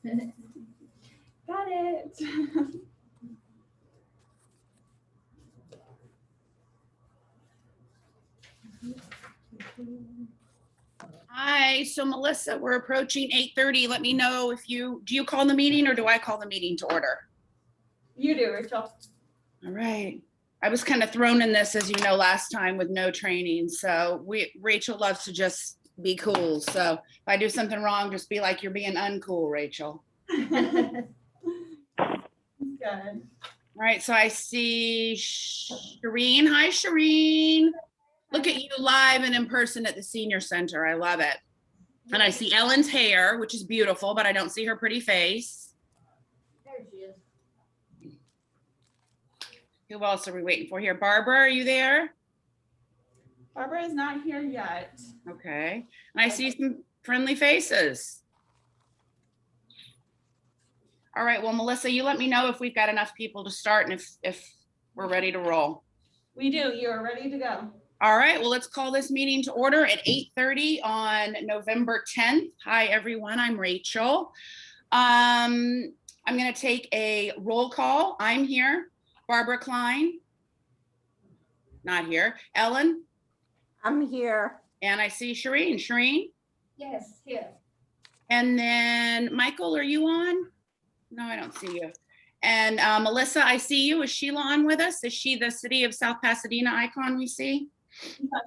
Got it. Hi, so Melissa, we're approaching 8:30. Let me know if do you call the meeting or do I call the meeting to order? You do, Rachel. All right. I was kind of thrown in this, as you know, last time with no training. So Rachel loves to just be cool. So if I do something wrong, just be like, you're being uncool, Rachel. Good. All right, so I see Shireen. Hi, Shireen. Look at you live and in person at the senior center. I love it. And I see Ellen's hair, which is beautiful, but I don't see her pretty face. There she is. Who else are we waiting for here? Barbara, are you there? Barbara is not here yet. Okay. And I see some friendly faces. All right, well, Melissa, you let me know if we've got enough people to start and if we're ready to roll. We do. You are ready to go. All right, well, let's call this meeting to order at 8:30 on November 10th. Hi, everyone, I'm Rachel. I'm gonna take a roll call. I'm here. Barbara Klein? Not here. Ellen? I'm here. And I see Shireen. Shireen? Yes, here. And then Michael, are you on? No, I don't see you. And Melissa, I see you. Is Sheila on with us? Is she the City of South Pasadena icon we see?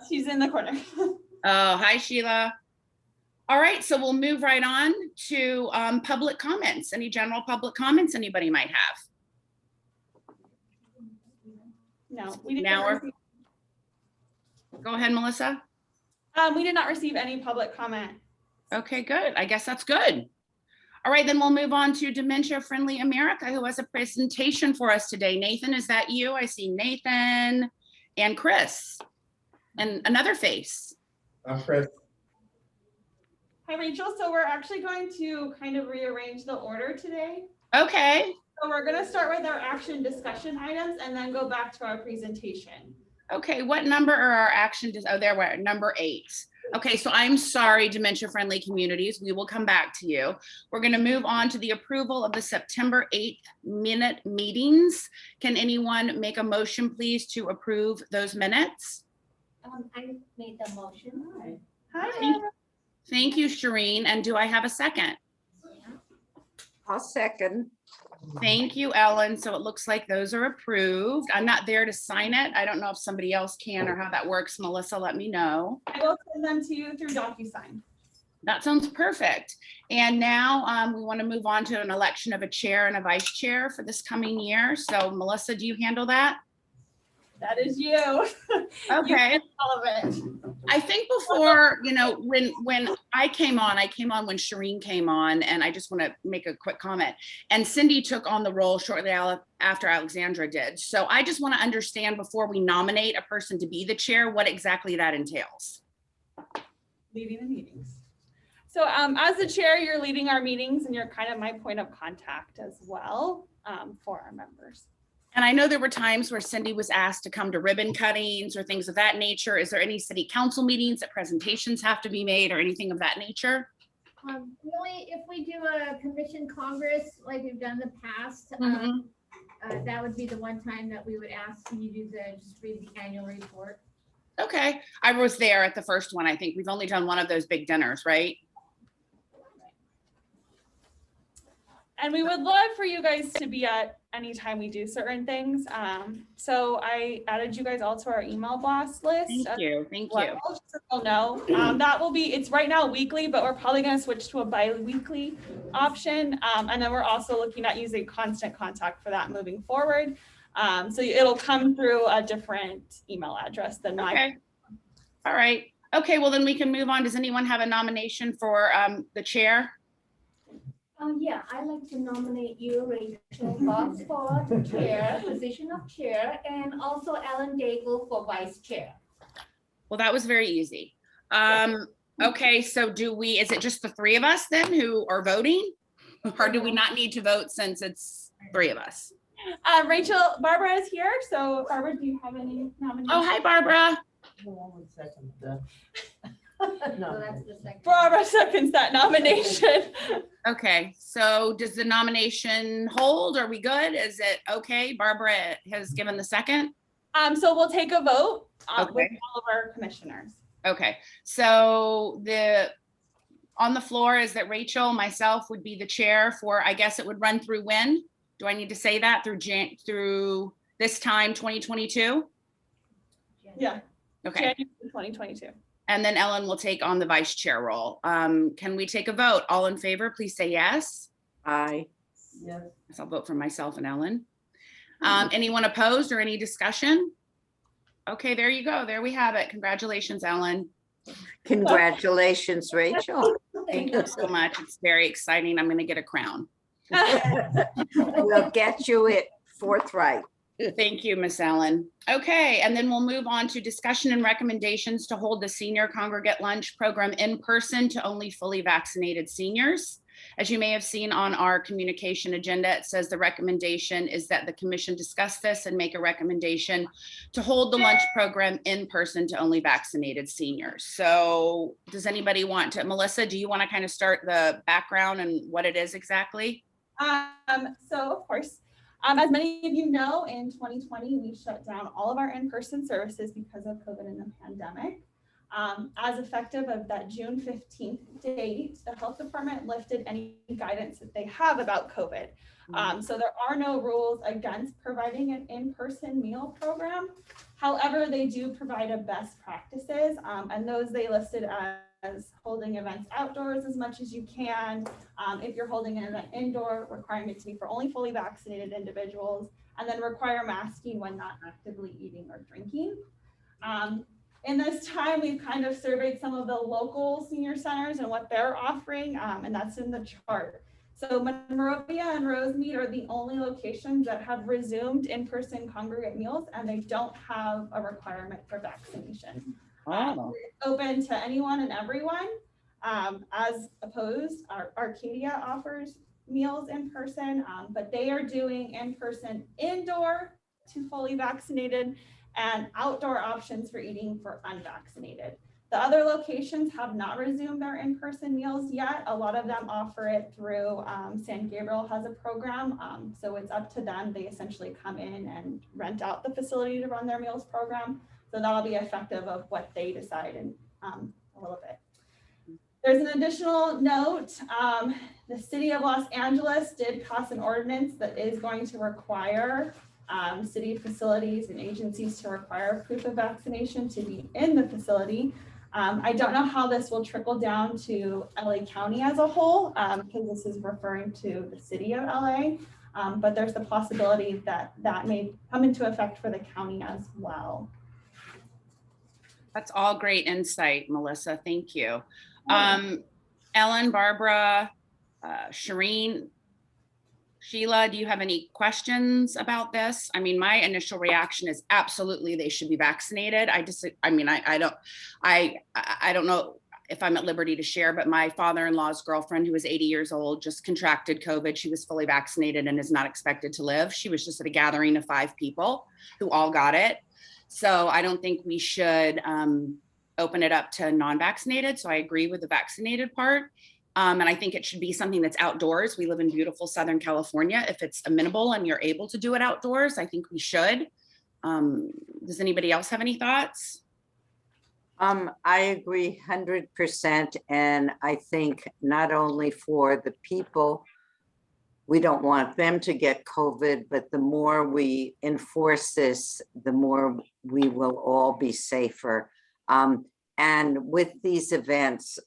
She's in the corner. Oh, hi, Sheila. All right, so we'll move right on to public comments. Any general public comments anybody might have? No, we did Now not receive, Go ahead, Melissa. we did not receive any public comment. Okay, good. I guess that's good. All right, then we'll move on to Dementia Friendly America, who has a presentation for us today. Nathan, is that you? I see Nathan and Chris and another face. I'm Chris. Hi, Rachel. So we're actually going to kind of rearrange the order today. Okay, So we're going to start with our action discussion items and then go back to our presentation. okay. What number are our action? Oh, there we're at number 8. Okay, so I'm sorry, Dementia Friendly Communities. We will come back to you. We're going to move on to the approval of the September 8th minute meetings. Can anyone make a motion, please, to approve those minutes? I made the motion. Hi, Thank- Barbara. Thank you, Shireen. And do I have a second? I'll second. Thank you, Ellen. So it looks like those are approved. I'm not there to sign it. I don't know if somebody else can or how that works. Melissa, let me know. I will send them to you through DocuSign. That sounds perfect. And now we want to move on to an election of a chair and a vice chair for this coming year. So Melissa, do you handle that? That is you. Okay. All of it. I think before, when I came on when Shireen came on, and I just want to make a quick comment. And Cindy took on the role shortly after Alexandra did. So I just want to understand before we nominate a person to be the chair, what exactly that entails. Leading the meetings. So as the chair, you're leading our meetings and you're kind of my point of contact as well for our members. And I know there were times where Cindy was asked to come to ribbon cuttings or things of that nature. Is there any city council meetings that presentations have to be made or anything of that nature? Really, if we do a commission congress like we've done in the past, that would be the one time that we would ask you to just read the annual report. Okay, I was there at the first one. I think we've only done one of those big dinners, right? And we would love for you guys to be at any time we do certain things. So I added you guys all to our email blast list. Thank you. Thank you. Just so you'll know, that will be, it's right now weekly, but we're probably going to switch to a bi-weekly option. And then we're also looking at using constant contact for that moving forward. So it'll come through a different email address than mine. Okay. All right. Okay, well then we can move on. Does anyone have a nomination for the chair? Yeah, I'd like to nominate you, Rachel Fox, for the chair, position of chair, and also Ellen Daigle for vice chair. Well, that was very easy. Okay, so is it just the 3 of us then who are voting? Or do we not need to vote since it's 3 of us? Barbara is here. So Barbara, do you have any nominations? Oh, hi, Barbara. So that's the second. Barbara seconds that nomination. Okay, so does the nomination hold? Are we good? Is it okay? Barbara has given the second? So we'll take a vote with Okay. all of our commissioners. Okay, so on the floor is that Rachel, myself would be the chair for, I guess it would run through when? Do I need to say that through this time, 2022? Yeah, Okay, January 2022. and then Ellen will take on the vice chair role. Can we take a vote? All in favor, please say yes. Aye. Yes. I'll vote for myself and Ellen. Anyone opposed or any discussion? Okay, there you go. There we have it. Congratulations, Ellen. Congratulations, Rachel. Thank you so much. It's very exciting. I'm gonna get a crown. We'll get you it forthright. Thank you, Miss Ellen. Okay, and then we'll move on to discussion and recommendations to hold the senior congregate lunch program in person to only fully vaccinated seniors. As you may have seen on our communication agenda, it says the recommendation is that the commission discuss this and make a recommendation to hold the lunch program in person to only vaccinated seniors. So does anybody want to, Melissa, do you want to kind of start the background and what it is exactly? So of course, as many of you know, in 2020, we shut down all of our in-person services because of COVID and the pandemic. As effective of that June 15th date, the health department lifted any guidance that they have about COVID. So there are no rules against providing an in-person meal program. However, they do provide a best practices, and those they listed as holding events outdoors as much as you can. If you're holding an event indoor, requiring it to be for only fully vaccinated individuals, and then require masking when not actively eating or drinking. In this time, we've kind of surveyed some of the local senior centers and what they're offering, and that's in the chart. So Monrovia and Rosemead are the only locations that have resumed in-person congregate meals, and they don't have a requirement for vaccination. Oh. Open to anyone and everyone, as opposed, Arcadia offers meals in person, but they are doing in-person indoor to fully vaccinated and outdoor options for eating for unvaccinated. The other locations have not resumed their in-person meals yet. A lot of them offer it through San Gabriel has a program, so it's up to them. They essentially come in and rent out the facility to run their meals program. So that'll be effective of what they decide in a little bit. There's an additional note. The city of Los Angeles did pass an ordinance that is going to require city facilities and agencies to require proof of vaccination to be in the facility. I don't know how this will trickle down to LA County as a whole, because this is referring to the city of LA, but there's the possibility that that may come into effect for the county as well. That's all great insight, Melissa. Thank you. Ellen, Barbara, Shireen, Sheila, do you have any questions about this? I mean, my initial reaction is absolutely they should be vaccinated. I don't know if I'm at liberty to share, but my father-in-law's girlfriend, who was 80 years old, just contracted COVID. She was fully vaccinated and is not expected to live. She was just at a gathering of 5 people who all got it. So I don't think we should open it up to non-vaccinated. So I agree with the vaccinated part. And I think it should be something that's outdoors. We live in beautiful Southern California. If it's amenable and you're able to do it outdoors, I think we should. Does anybody else have any thoughts? I agree 100%. And I think not only for the people, we don't want them to get COVID, but the more we enforce this, the more we will all be safer. And with these events,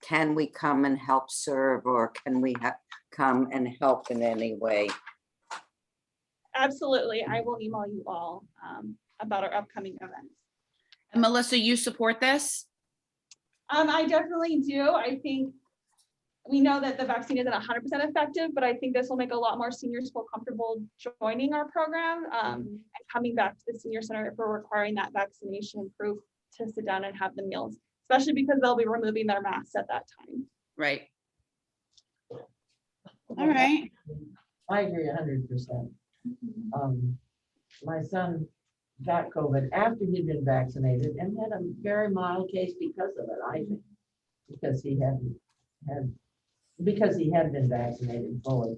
can we come and help serve, or can we come and help in any way? Absolutely. I will email you all about our upcoming events. And Melissa, you support this? I definitely do. I think we know that the vaccine isn't 100% effective, but I think this will make a lot more seniors feel comfortable joining our program and coming back to the senior center if we're requiring that vaccination proof to sit down and have the meals, especially because they'll be removing their masks at that time. Right. All right. I agree 100%. My son got COVID after he'd been vaccinated and had a very mild case because of it, I think. Because he had been vaccinated fully.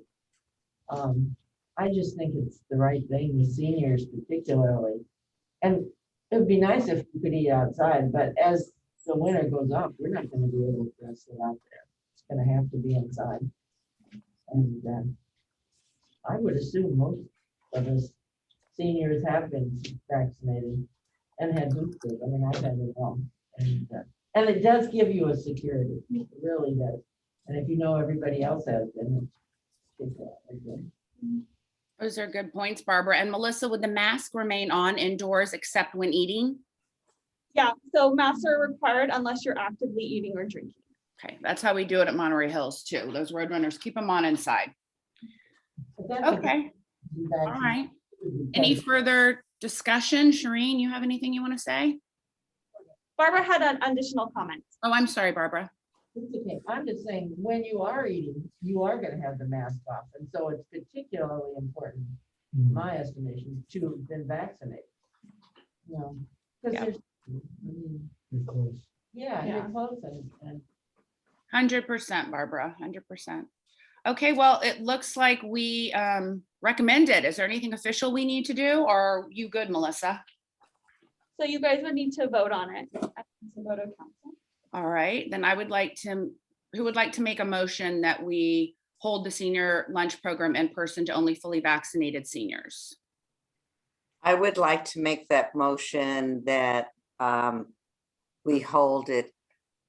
I just think it's the right thing with seniors particularly. And it would be nice if we could eat outside, but as the winter goes on, we're not gonna be able to sit out there. It's gonna have to be inside. And I would assume most of us seniors have been vaccinated and had boosters. I mean, I've had it all. And it does give you a security, it really does. And if you know everybody else has been, it's good. Those are good points, Barbara. And Melissa, would the mask remain on indoors except when eating? Yeah, so masks are required unless you're actively eating or drinking. Okay, that's how we do it at Monterey Hills too. Those Roadrunners, keep them on inside. But that's a Okay, good all vaccine. right. Any further discussion? Shireen, you have anything you want to say? Barbara had an additional comment. Oh, I'm sorry, Barbara. It's okay. I'm just saying, when you are eating, you are gonna have the mask off. And so it's particularly important, in my estimation, to have been vaccinated. You know, because Yeah. there's, I mean, yeah, Yeah. you're close and 100%, Barbara, 100%. Okay, well, it looks like we recommend it. Is there anything official we need to do, or are you good, Melissa? So you guys would need to vote on it. At the vote of council. All right, then I would like to, who would like to make a motion that we hold the senior lunch program in person to only fully vaccinated seniors? I would like to make that motion that we hold it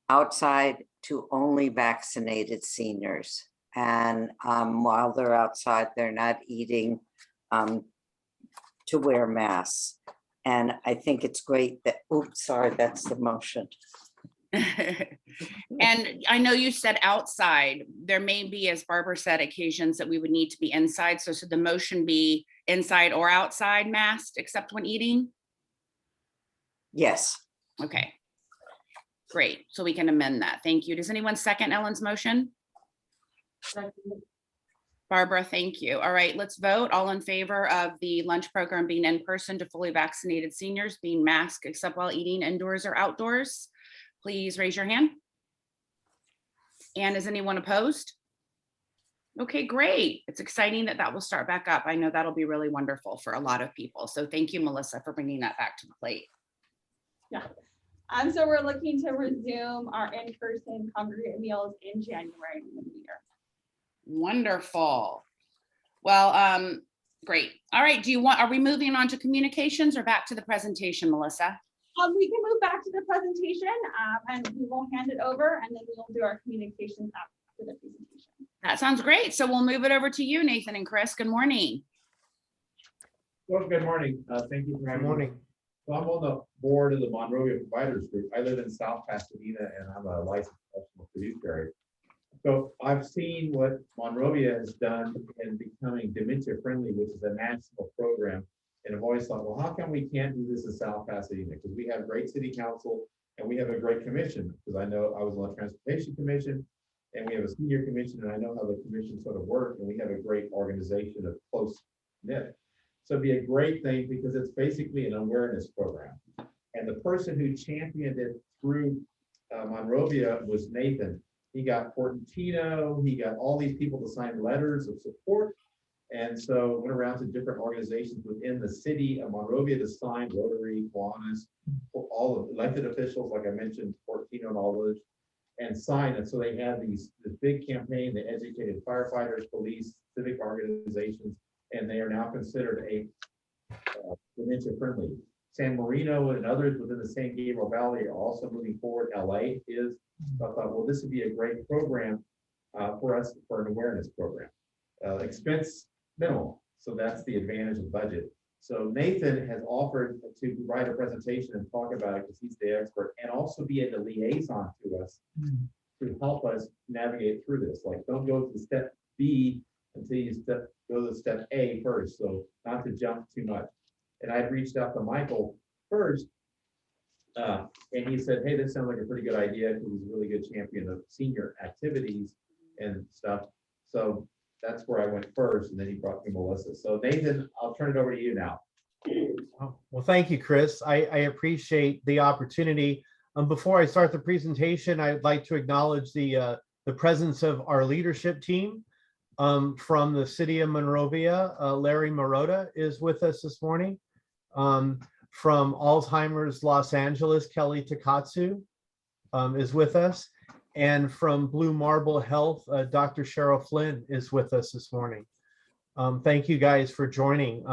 outside to only vaccinated seniors. And while they're outside, they're not eating to wear masks. And I think it's great that, oops, sorry, that's the motion. And I know you said outside, there may be, as Barbara said, occasions that we would need to be inside. So should the motion be inside or outside masked except when eating? Yes. Okay. Great. So we can amend that. Thank you. Does anyone second Ellen's motion? Barbara, thank you. All right, let's vote. All in favor of the lunch program being in person to fully vaccinated seniors being masked except while eating indoors or outdoors? Please raise your hand. And is anyone opposed? Okay, great. It's exciting that that will start back up. I know that'll be really wonderful for a lot of people. So thank you, Melissa, for bringing that back to the plate. Yeah. So we're looking to resume our in-person congregate meals in January in the new year. Wonderful. Well, great. All right, are we moving on to communications or back to the presentation, Melissa? We can move back to the presentation and we will hand it over and then we will do our communications after the presentation. That sounds great. So we'll move it over to you, Nathan and Chris. Good morning. Well, good morning. Thank you for having me. So I'm on the board of the Monrovia Providers Group. I live in South Pasadena and I'm a licensed professional fiduciary. So I've seen what Monrovia has done in becoming dementia friendly, which is a national program. And I've always thought, well, how come we can't do this in South Pasadena? Because we have great city council and we have a great commission. Because I know I was on the transportation commission and we have a senior commission and I know how the commission sort of work and we have a great organization of close knit. So it'd be a great thing because it's basically an awareness program. And the person who championed it through Monrovia was Nathan. He got Portantino, he got all these people to sign letters of support. And so went around to different organizations within the city of Monrovia to sign, Rotary, Kiwanis, all of elected officials, like I mentioned, Portantino and all those, and sign it. So they had this big campaign, they educated firefighters, police, civic organizations, and they are now considered a dementia friendly. San Marino and others within the San Gabriel Valley are also moving forward. LA is. So I thought, well, this would be a great program for us for an awareness program. Expense minimal, so that's the advantage of budget. So Nathan has offered to write a presentation and talk about it because he's the expert, and also be the liaison to us to help us navigate through this. Like, don't go to step B until you go to step A first. So not to jump too much. And I reached out to Michael first. And he said, hey, this sounds like a pretty good idea because he's a really good champion of senior activities and stuff. So that's where I went first, and then he brought me Melissa. So Nathan, I'll turn it over to you now. Oh, well, thank you, Chris. I appreciate the opportunity. Before I start the presentation, I'd like to acknowledge the presence of our leadership team from the city of Monrovia. Larry Marotta is with us this morning. From Alzheimer's Los Angeles, Kelly Takatsu is with us. And from Blue Marble Health, Dr. Cheryl Flynn is with us this morning. Thank you guys for joining.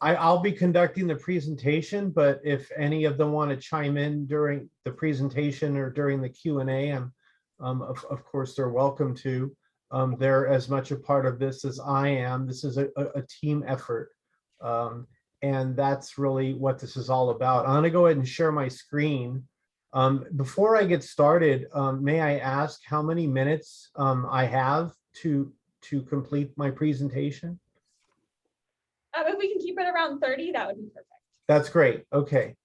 I'll be conducting the presentation, but if any of them want to chime in during the presentation or during the Q&A, of course, they're welcome to. They're as much a part of this as I am. This is a team effort. And that's really what this is all about. I'm going to go ahead and share my screen. Before I get started, may I ask how many minutes I have to complete my presentation? If we can keep it around 30, that would be perfect. That's great. Okay.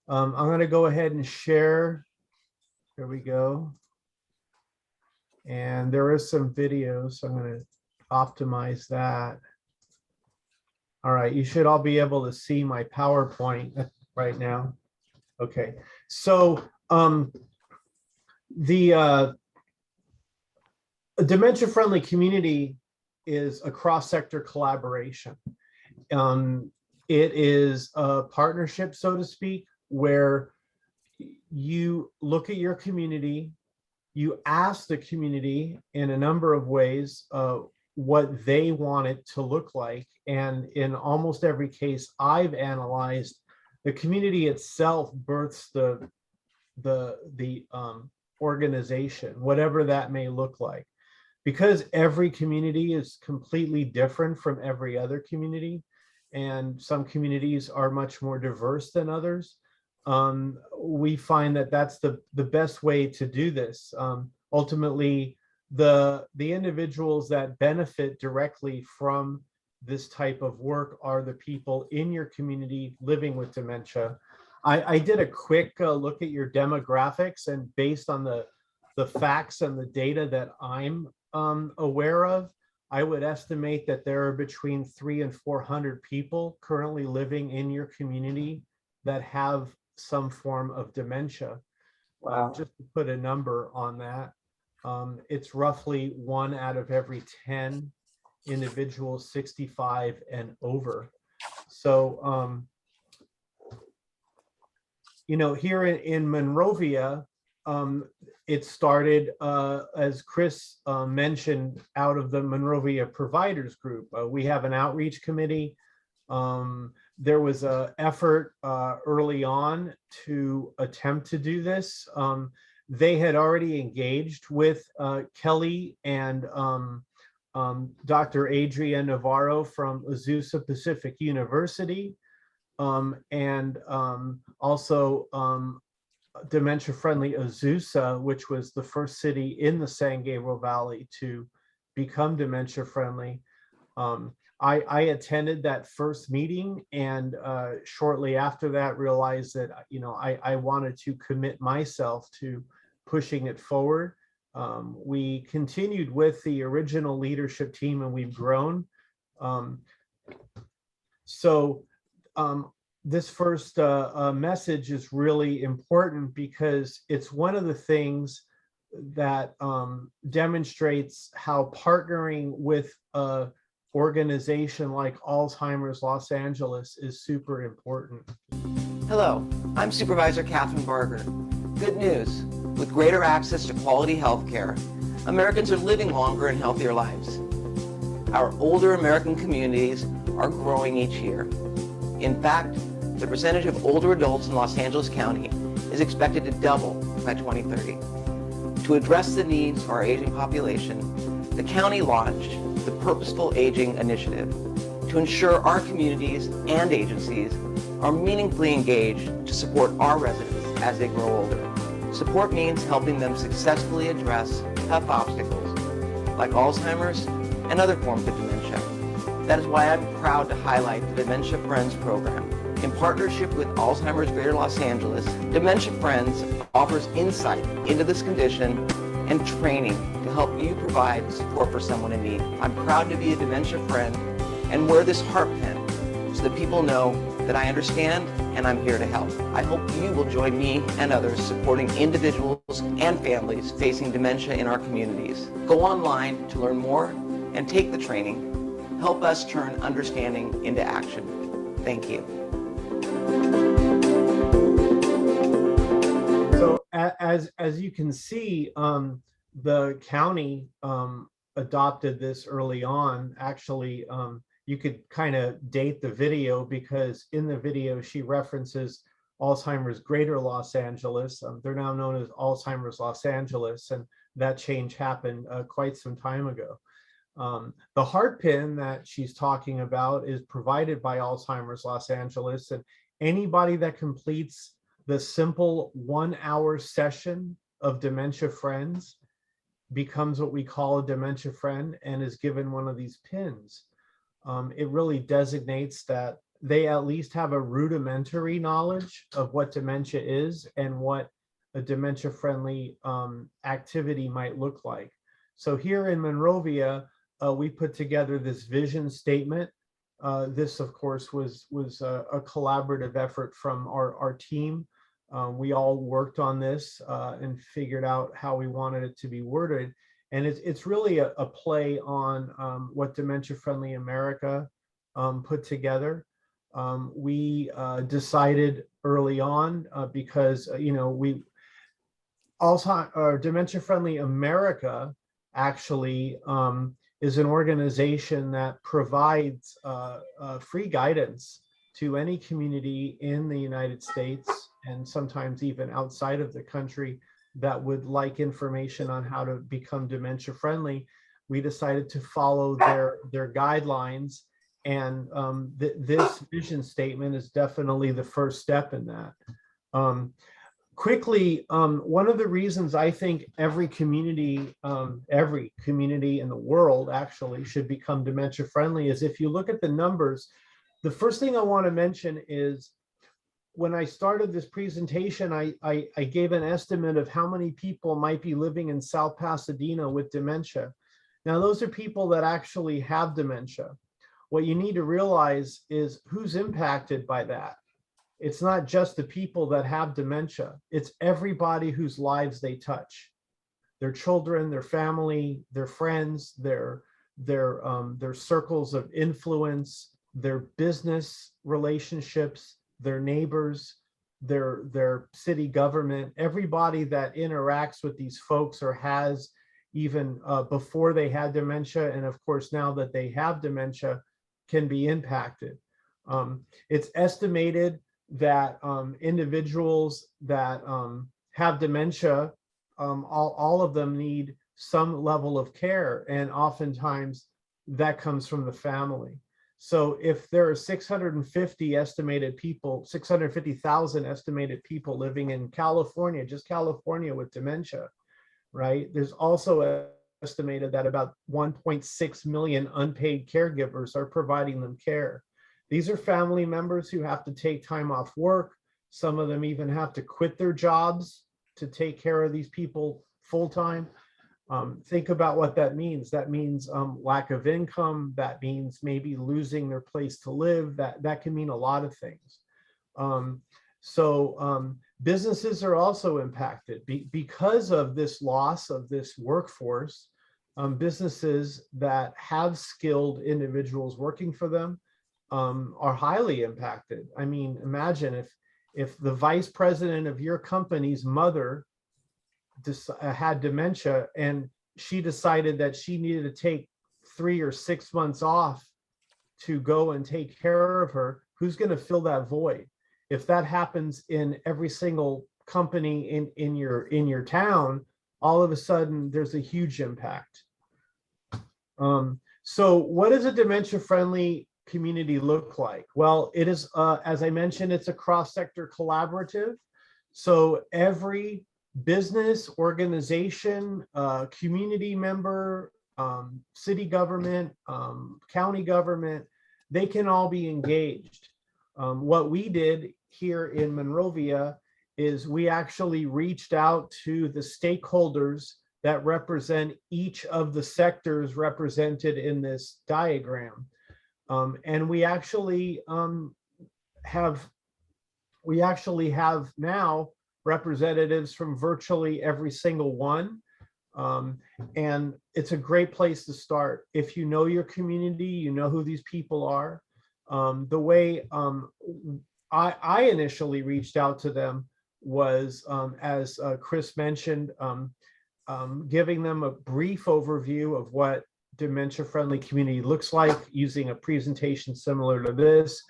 I'm going to go ahead and share. There we go. And there is some videos, so I'm going to optimize that. All right, you should all be able to see my PowerPoint right now. Okay, so the dementia-friendly community is a cross-sector collaboration. It is a partnership, so to speak, where you look at your community, you ask the community in a number of ways what they want it to look like. And in almost every case I've analyzed, the community itself births the organization, whatever that may look like. Because every community is completely different from every other community, and some communities are much more diverse than others, we find that that's the best way to do this. Ultimately, the individuals that benefit directly from this type of work are the people in your community living with dementia. I did a quick look at your demographics, and based on the facts and the data that I'm aware of, I would estimate that there are between 300 and 400 people currently living in your community that have some form of dementia. Wow. Just to put a number on that, it's roughly 1 out of every 10 individuals 65 and over. So, you know, here in Monrovia, it started, as Chris mentioned, out of the Monrovia Providers Group. We have an outreach committee. There was an effort early on to attempt to do this. They had already engaged with Kelly and Dr. Adria Navarro from Azusa Pacific University, and also Dementia Friendly Azusa, which was the first city in the San Gabriel Valley to become dementia friendly. I attended that first meeting, and shortly after that realized that, you know, I wanted to commit myself to pushing it forward. We continued with the original leadership team, and we've grown. This first message is really important because it's one of the things that demonstrates how partnering with a organization like Alzheimer's Los Angeles is super important. Hello, I'm Supervisor Catherine Barger. Good news, with greater access to quality health care, Americans are living longer and healthier lives. Our older American communities are growing each year. In fact, the percentage of older adults in Los Angeles County is expected to double by 2030. To address the needs of our aging population, the county launched the Purposeful Aging Initiative to ensure our communities and agencies are meaningfully engaged to support our residents as they grow older. Support means helping them successfully address tough obstacles like Alzheimer's and other forms of dementia. That is why I'm proud to highlight the Dementia Friends program. In partnership with Alzheimer's Greater Los Angeles, Dementia Friends offers insight into this condition and training to help you provide support for someone in need. I'm proud to be a dementia friend and wear this heart pin so that people know that I understand and I'm here to help. I hope you will join me and others supporting individuals and families facing dementia in our communities. Go online to learn more and take the training. Help us turn understanding into action. Thank you. So as you can see, the county adopted this early on. Actually, you could kind of date the video because in the video she references Alzheimer's Greater Los Angeles. They're now known as Alzheimer's Los Angeles, and that change happened quite some time ago. The heart pin that she's talking about is provided by Alzheimer's Los Angeles, and anybody that completes the simple 1-hour session of Dementia Friends becomes what we call a dementia friend and is given one of these pins. It really designates that they at least have a rudimentary knowledge of what dementia is and what a dementia friendly activity might look like. So here in Monrovia, we put together this vision statement. This, of course, was a collaborative effort from our team. We all worked on this and figured out how we wanted it to be worded. And it's really a play on what Dementia Friendly America put together. We decided early on because Dementia Friendly America actually is an organization that provides free guidance to any community in the United States and sometimes even outside of the country that would like information on how to become dementia friendly. We decided to follow their guidelines, and this vision statement is definitely the first step in that. Quickly, one of the reasons I think every community in the world actually should become dementia friendly is if you look at the numbers. The first thing I want to mention is when I started this presentation, I gave an estimate of how many people might be living in South Pasadena with dementia. Now, those are people that actually have dementia. What you need to realize is who's impacted by that. It's not just the people that have dementia. It's everybody whose lives they touch. Their children, their family, their friends, their circles of influence, their business relationships, their neighbors, their city government, everybody that interacts with these folks or has even before they had dementia, and of course now that they have dementia, can be impacted. It's estimated that individuals that have dementia, all of them need some level of care, and oftentimes that comes from the family. So if there are 650,000 estimated people living in California, just California with dementia, right? There's also estimated that about 1.6 million unpaid caregivers are providing them care. These are family members who have to take time off work. Some of them even have to quit their jobs to take care of these people full-time. Think about what that means. That means lack of income. That means maybe losing their place to live. That can mean a lot of things. Businesses are also impacted because of this loss of this workforce. Businesses that have skilled individuals working for them are highly impacted. I mean, imagine if the vice president of your company's mother had dementia and she decided that she needed to take 3 or 6 months off to go and take care of her, who's going to fill that void? If that happens in every single company in your town, all of a sudden there's a huge impact. So what does a dementia friendly community look like? Well, it is, as I mentioned, it's a cross-sector collaborative. So every business, organization, community member, city government, county government, they can all be engaged. What we did here in Monrovia is we actually reached out to the stakeholders that represent each of the sectors represented in this diagram. And we actually we actually have now representatives from virtually every single one. And it's a great place to start. If you know your community, you know who these people are. The way I initially reached out to them was, as Chris mentioned, giving them a brief overview of what dementia-friendly community looks like using a presentation similar to this,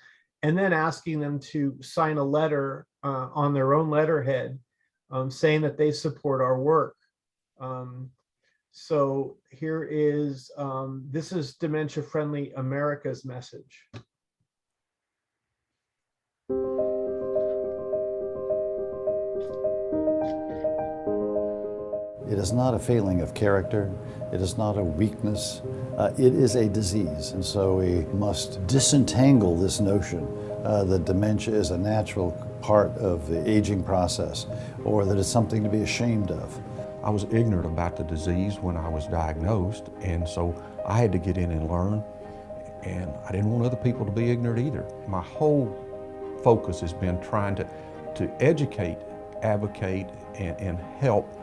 and then asking them to sign a letter on their own letterhead saying that they support our work. So here is, this is Dementia Friendly America's message. It is not a failing of character. It is not a weakness. It is a disease. And so we must disentangle this notion that dementia is a natural part of the aging process, or that it's something to be ashamed of. I was ignorant about the disease when I was diagnosed, and so I had to get in and learn, and I didn't want other people to be ignorant either. My whole focus has been trying to educate, advocate, and help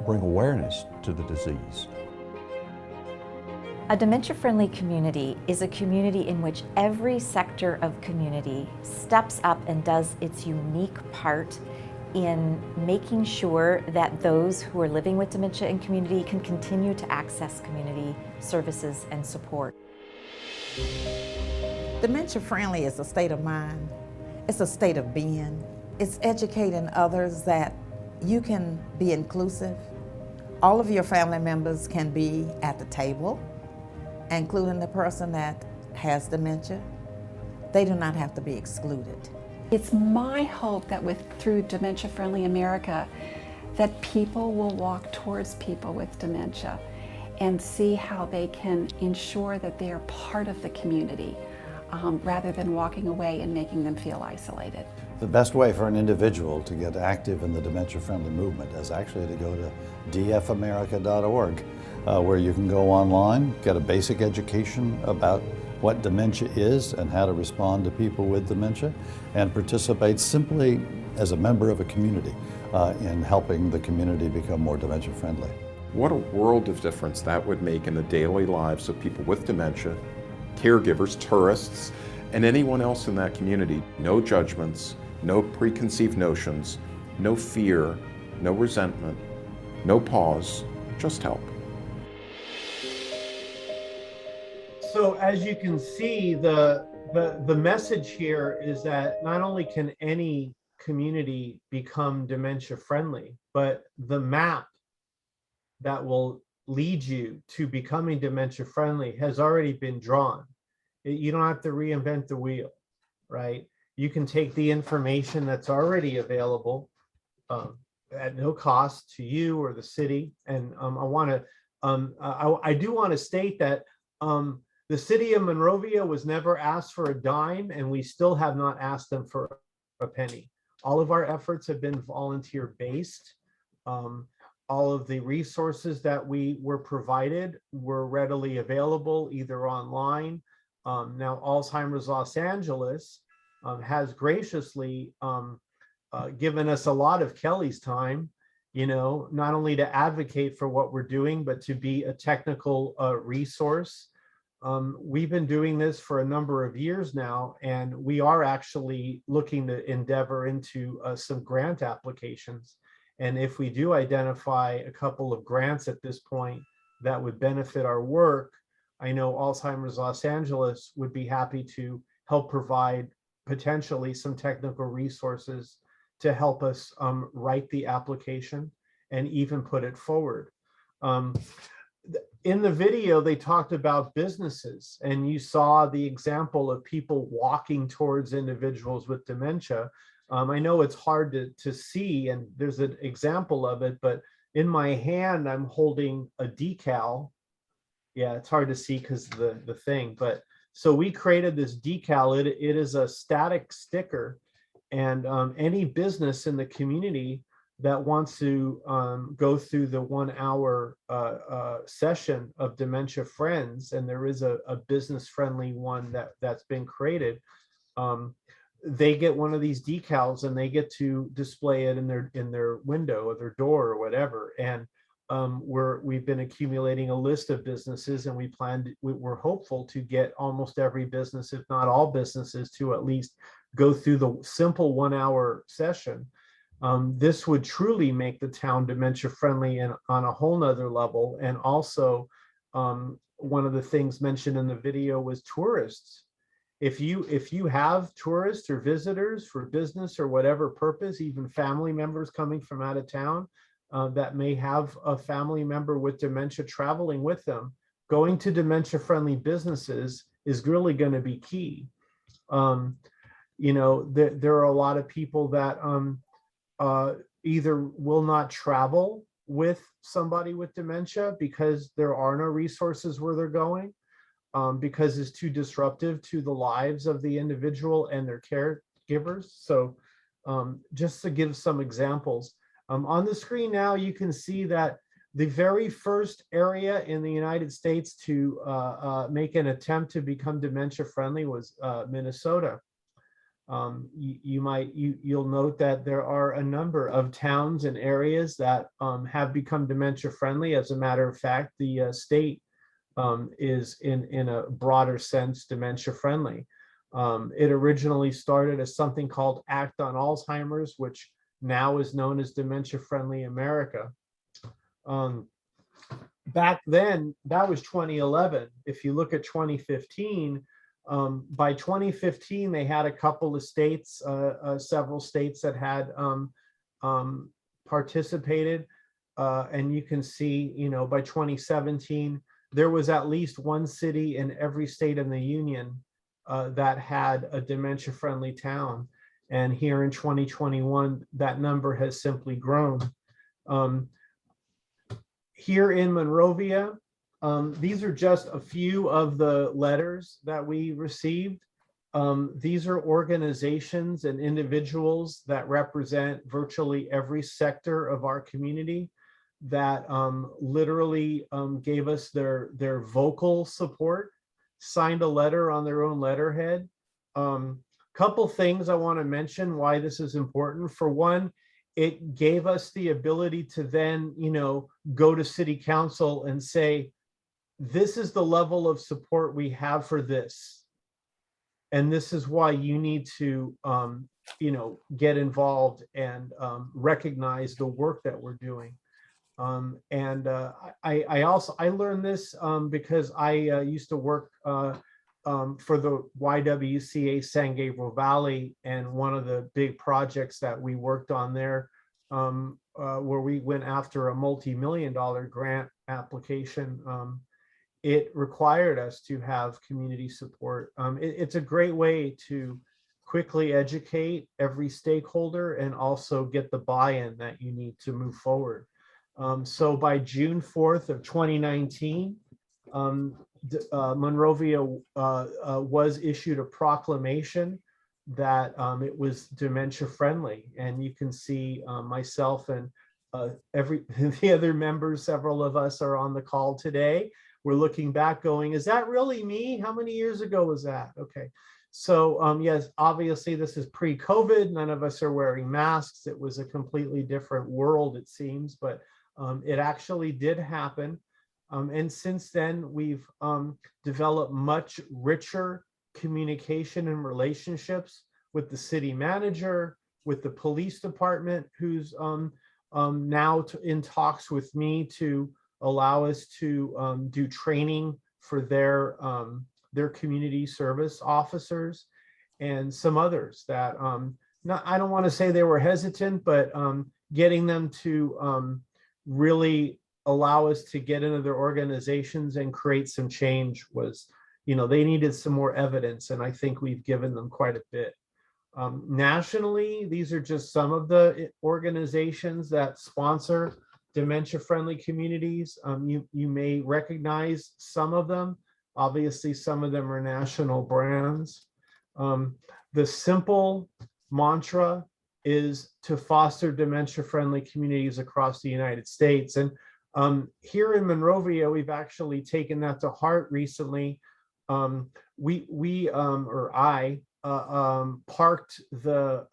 bring awareness to the disease. A dementia-friendly community is a community in which every sector of community steps up and does its unique part in making sure that those who are living with dementia in community can continue to access community services and support. Dementia-friendly is a state of mind. It's a state of being. It's educating others that you can be inclusive. All of your family members can be at the table, including the person that has dementia. They do not have to be excluded. It's my hope that through Dementia Friendly America, that people will walk towards people with dementia and see how they can ensure that they are part of the community rather than walking away and making them feel isolated. The best way for an individual to get active in the dementia-friendly movement is actually to go to dfamerica.org, where you can go online, get a basic education about what dementia is and how to respond to people with dementia, and participate simply as a member of a community in helping the community become more dementia-friendly. What a world of difference that would make in the daily lives of people with dementia, caregivers, tourists, and anyone else in that community. No judgments, no preconceived notions, no fear, no resentment, no pause, just help. So as you can see, the message here is that not only can any community become dementia friendly, but the map that will lead you to becoming dementia friendly has already been drawn. You don't have to reinvent the wheel, right? You can take the information that's already available at no cost to you or the city. And I do want to state that the city of Monrovia was never asked for a dime, and we still have not asked them for a penny. All of our efforts have been volunteer based. All of the resources that we were provided were readily available, either online. Now, Alzheimer's Los Angeles has graciously given us a lot of Kelly's time, you know, not only to advocate for what we're doing, but to be a technical resource. We've been doing this for a number of years now, and we are actually looking to endeavor into some grant applications. And if we do identify a couple of grants at this point that would benefit our work, I know Alzheimer's Los Angeles would be happy to help provide potentially some technical resources to help us write the application and even put it forward. In the video, they talked about businesses, and you saw the example of people walking towards individuals with dementia. I know it's hard to see, and there's an example of it, but in my hand, I'm holding a decal. Yeah, it's hard to see because the thing, but so we created this decal. It is a static sticker, and any business in the community that wants to go through the 1 hour session of Dementia Friends, and there is a business friendly one that's been created. they get one of these decals and they get to display it in their window or their door or whatever. And we've been accumulating a list of businesses, and we're hopeful to get almost every business, if not all businesses, to at least go through the simple 1-hour session. This would truly make the town dementia friendly and on a whole nother level. And also, one of the things mentioned in the video was tourists. If you have tourists or visitors for business or whatever purpose, even family members coming from out of town that may have a family member with dementia traveling with them, going to dementia friendly businesses is really going to be key. There are a lot of people that either will not travel with somebody with dementia because there are no resources where they're going, because it's too disruptive to the lives of the individual and their caregivers. So just to give some examples, on the screen now, you can see that the very first area in the United States to make an attempt to become dementia friendly was Minnesota. You'll note that there are a number of towns and areas that have become dementia friendly. As a matter of fact, the state is in a broader sense dementia friendly. It originally started as something called Act on Alzheimer's, which now is known as Dementia Friendly America. Back then, that was 2011. If you look at 2015, by 2015, they had a couple of states, several states that had participated. And you can see, by 2017, there was at least one city in every state in the union that had a dementia-friendly town. And here in 2021, that number has simply grown. Here in Monrovia, these are just a few of the letters that we received. These are organizations and individuals that represent virtually every sector of our community that literally gave us their vocal support, signed a letter on their own letterhead. Couple things I want to mention why this is important. For one, it gave us the ability to then, go to city council and say, this is the level of support we have for this. And this is why you need to, get involved and recognize the work that we're doing. I learned this because I used to work for the YWCA San Gabriel Valley, and one of the big projects that we worked on there, where we went after a multi-million-dollar grant application, it required us to have community support. It's a great way to quickly educate every stakeholder and also get the buy-in that you need to move forward. So by June 4th of 2019, Monrovia was issued a proclamation that it was dementia friendly. And you can see myself and the other members, several of us are on the call today. We're looking back going, is that really me? How many years ago was that? Okay. So yes, obviously this is pre-COVID. None of us are wearing masks. It was a completely different world, it seems, but it actually did happen. And since then, we've developed much richer communication and relationships with the city manager, with the police department, who's now in talks with me to allow us to do training for their community service officers, and some others that I don't want to say they were hesitant, but getting them to really allow us to get into their organizations and create some change was, they needed some more evidence, and I think we've given them quite a bit. Nationally, these are just some of the organizations that sponsor dementia-friendly communities. You may recognize some of them. Obviously, some of them are national brands. The simple mantra is to foster dementia-friendly communities across the United States. And here in Monrovia, we've actually taken that to heart recently. I parked the,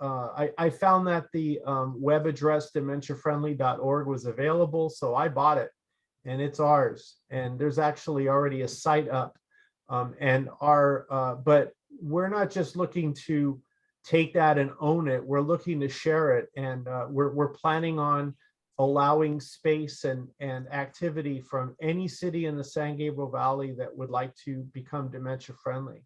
I found that the web address dementiafriendly.org was available, so I bought it and it's ours. And there's actually already a site up. But we're not just looking to take that and own it. We're looking to share it, and we're planning on allowing space and activity from any city in the San Gabriel Valley that would like to become dementia friendly.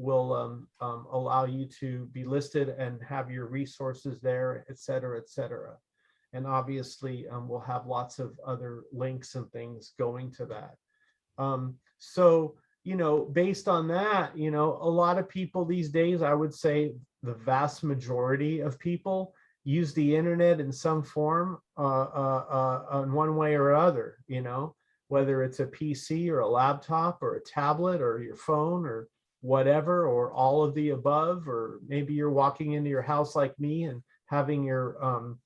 Will allow you to be listed and have your resources there, et cetera, et cetera. And obviously we'll have lots of other links and things going to that. So, you know, based on that, you know, a lot of people these days, I would say the vast majority of people use the internet in some form in one way or other, you know, whether it's a PC or a laptop or a tablet or your phone or whatever, or all of the above, or maybe you're walking into your house like me and having your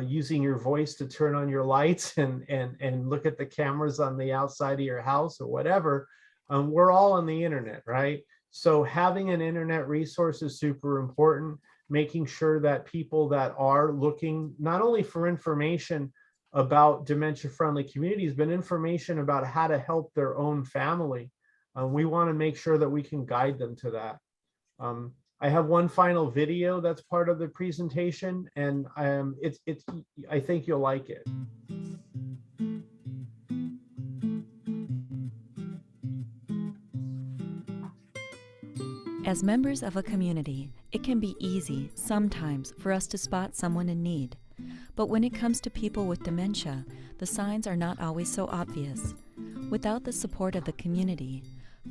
using your voice to turn on your lights and look at the cameras on the outside of your house or whatever. We're all on the internet, right? So having an internet resource is super important, making sure that people that are looking not only for information about dementia-friendly communities, but information about how to help their own family. We want to make sure that we can guide them to that. I have one final video that's part of the presentation, and I think you'll like it. As members of a community, it can be easy sometimes for us to spot someone in need. But when it comes to people with dementia, the signs are not always so obvious. Without the support of the community,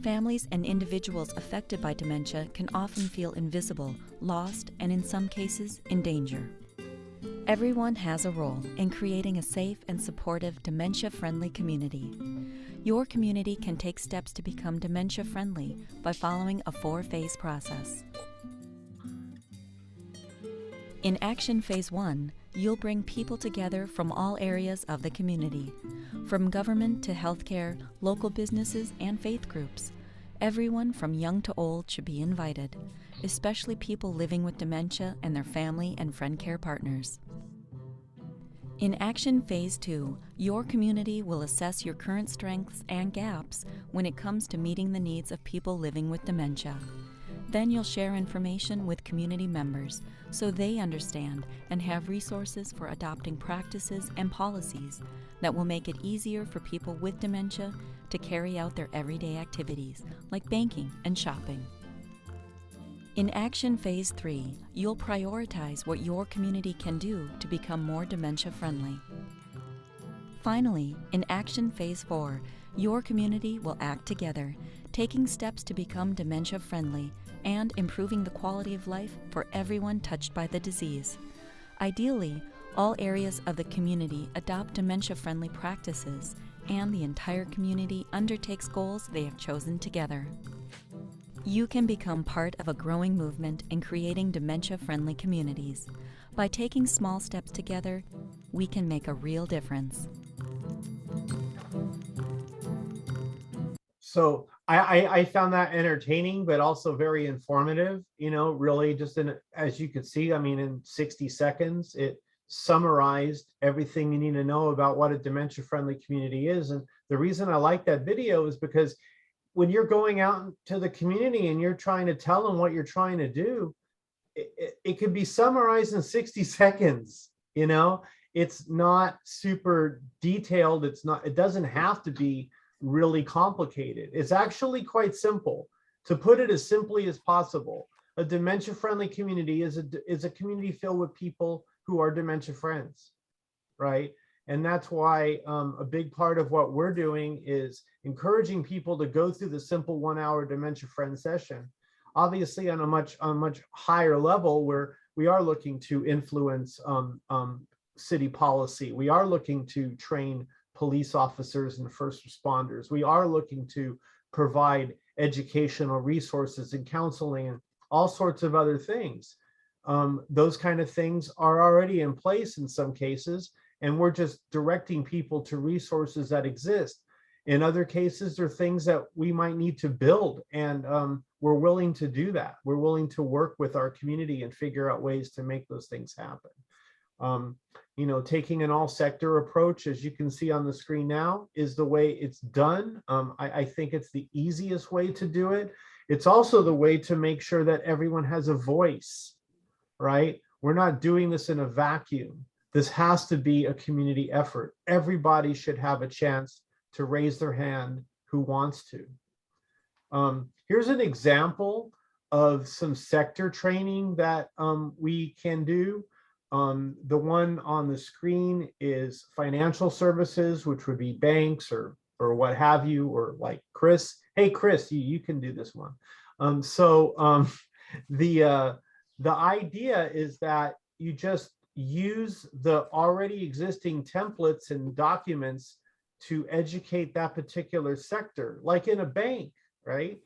families and individuals affected by dementia can often feel invisible, lost, and in some cases, in danger. Everyone has a role in creating a safe and supportive dementia-friendly community. Your community can take steps to become dementia-friendly by following a 4-phase process. In Action Phase 1, you'll bring people together from all areas of the community, from government to healthcare, local businesses, and faith groups. Everyone from young to old should be invited, especially people living with dementia and their family and friend care partners. In Action Phase 2, your community will assess your current strengths and gaps when it comes to meeting the needs of people living with dementia. Then you'll share information with community members so they understand and have resources for adopting practices and policies that will make it easier for people with dementia to carry out their everyday activities like banking and shopping. In Action Phase 3, you'll prioritize what your community can do to become more dementia-friendly. Finally, in Action Phase 4, your community will act together, taking steps to become dementia-friendly and improving the quality of life for everyone touched by the disease. Ideally, all areas of the community adopt dementia-friendly practices, and the entire community undertakes goals they have chosen together. You can become part of a growing movement in creating dementia-friendly communities. By taking small steps together, we can make a real difference. So I found that entertaining, but also very informative, you know, really just as you could see, I mean, in 60 seconds, it summarized everything you need to know about what a dementia-friendly community is. And the reason I like that video is because when you're going out to the community and you're trying to tell them what you're trying to do, it could be summarized in 60 seconds, you know? It's not super detailed. It doesn't have to be really complicated. It's actually quite simple. To put it as simply as possible, a dementia-friendly community is a community filled with people who are dementia friends, right? And that's why a big part of what we're doing is encouraging people to go through the simple 1-hour dementia friend session. Obviously, on a much higher level, where we are looking to influence city policy, we are looking to train police officers and first responders. We are looking to provide educational resources and counseling and all sorts of other things. Those kind of things are already in place in some cases, and we're just directing people to resources that exist. In other cases, there are things that we might need to build, and we're willing to do that. We're willing to work with our community and figure out ways to make those things happen. You know, taking an all sector approach, as you can see on the screen now, is the way it's done. I think it's the easiest way to do it. It's also the way to make sure that everyone has a voice, right? We're not doing this in a vacuum. This has to be a community effort. Everybody should have a chance to raise their hand who wants to. Here's an example of some sector training that we can do. The one on the screen is financial services, which would be banks or what have you, or like Chris. Hey, Chris, you can do this one. The idea is that you just use the already existing templates and documents to educate that particular sector, like in a bank, right?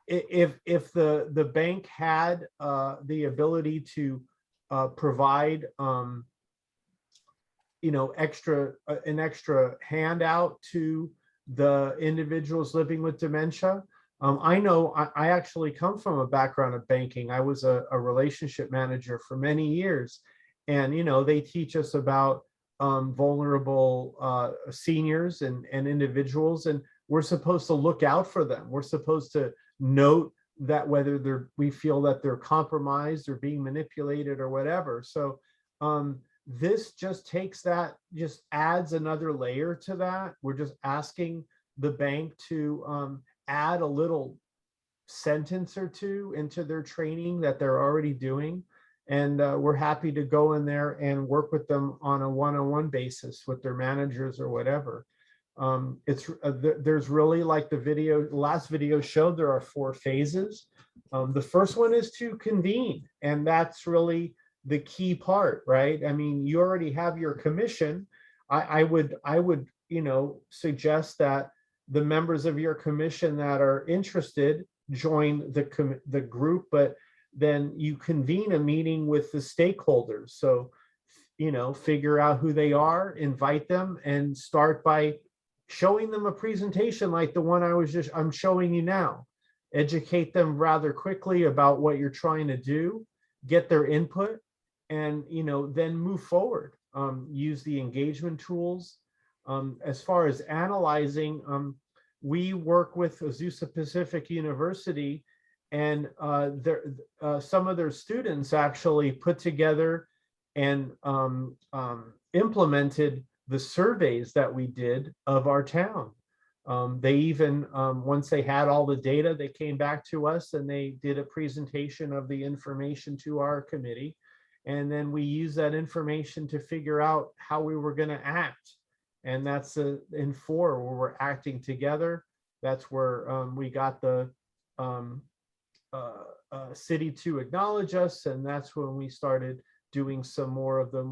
If the bank had the ability to provide you know, an extra handout to the individuals living with dementia. I know I actually come from a background of banking. I was a relationship manager for many years, and you know, they teach us about vulnerable seniors and individuals, and we're supposed to look out for them. We're supposed to note that whether we feel that they're compromised or being manipulated or whatever. So this just takes that, just adds another layer to that. We're just asking the bank to add a little sentence or two into their training that they're already doing. And we're happy to go in there and work with them on a one-on-one basis with their managers or whatever. There's really, like the last video showed, there are 4 phases. The first one is to convene, and that's really the key part, right? I mean, you already have your commission. I would, you know, suggest that the members of your commission that are interested join the group, but then you convene a meeting with the stakeholders. So, you know, figure out who they are, invite them, and start by showing them a presentation like the one I'm showing you now. Educate them rather quickly about what you're trying to do, get their input, and you know, then move forward. Use the engagement tools. As far as analyzing, we work with Azusa Pacific University, and some of their students actually put together and implemented the surveys that we did of our town. They even, once they had all the data, they came back to us and they did a presentation of the information to our committee. And then we use that information to figure out how we were going to act. And that's in 4, where we're acting together. That's where we got the city to acknowledge us. And that's when we started doing some more of the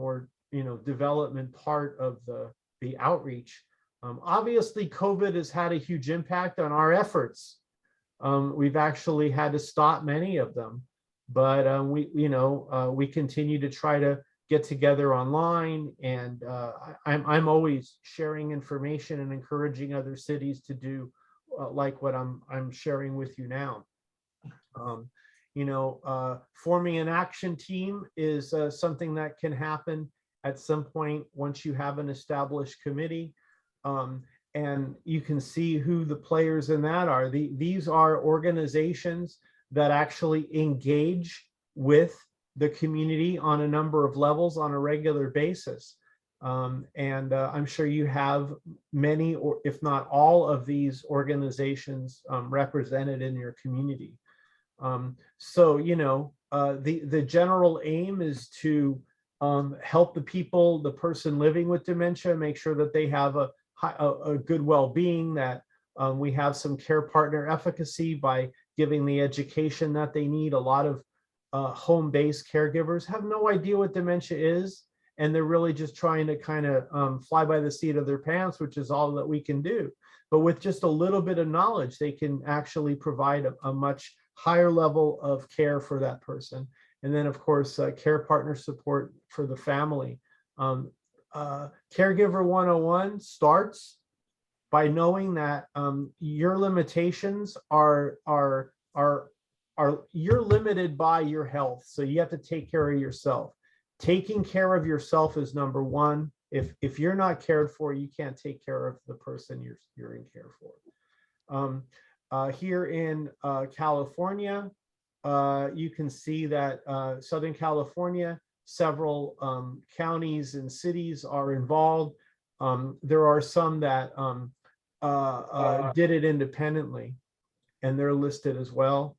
you know, development part of the outreach. Obviously, COVID has had a huge impact on our efforts. We've actually had to stop many of them, but we continue to try to get together online, and I'm always sharing information and encouraging other cities to do like what I'm sharing with you now. Forming an action team is something that can happen at some point once you have an established committee. And you can see who the players in that are. These are organizations that actually engage with the community on a number of levels on a regular basis. I'm sure you have many, or if not all, of these organizations represented in your community. The general aim is to help the people, the person living with dementia, make sure that they have a good well-being, that we have some care partner efficacy by giving the education that they need. A lot of home-based caregivers have no idea what dementia is, and they're really just trying to kind of fly by the seat of their pants, which is all that we can do. But with just a little bit of knowledge, they can actually provide a much higher level of care for that person. And then, of course, care partner support for the family. Caregiver 101 starts by knowing that your limitations are you're limited by your health. So you have to take care of yourself. Taking care of yourself is number one. If you're not cared for, you can't take care of the person you're in care for. Here in California, you can see that Southern California, several counties and cities are involved. There are some that did it independently, and they're listed as well.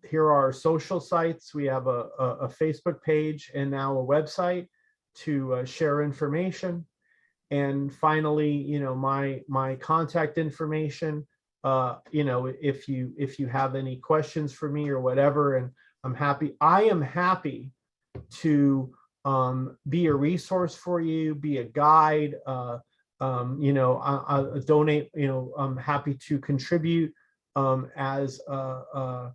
Here are our social sites. We have a Facebook page and now a website to share information. And finally, you know, my contact information. You know, if you have any questions for me or whatever, and I am happy to be a resource for you, be a guide. You know, I donate. You know, I'm happy to contribute as a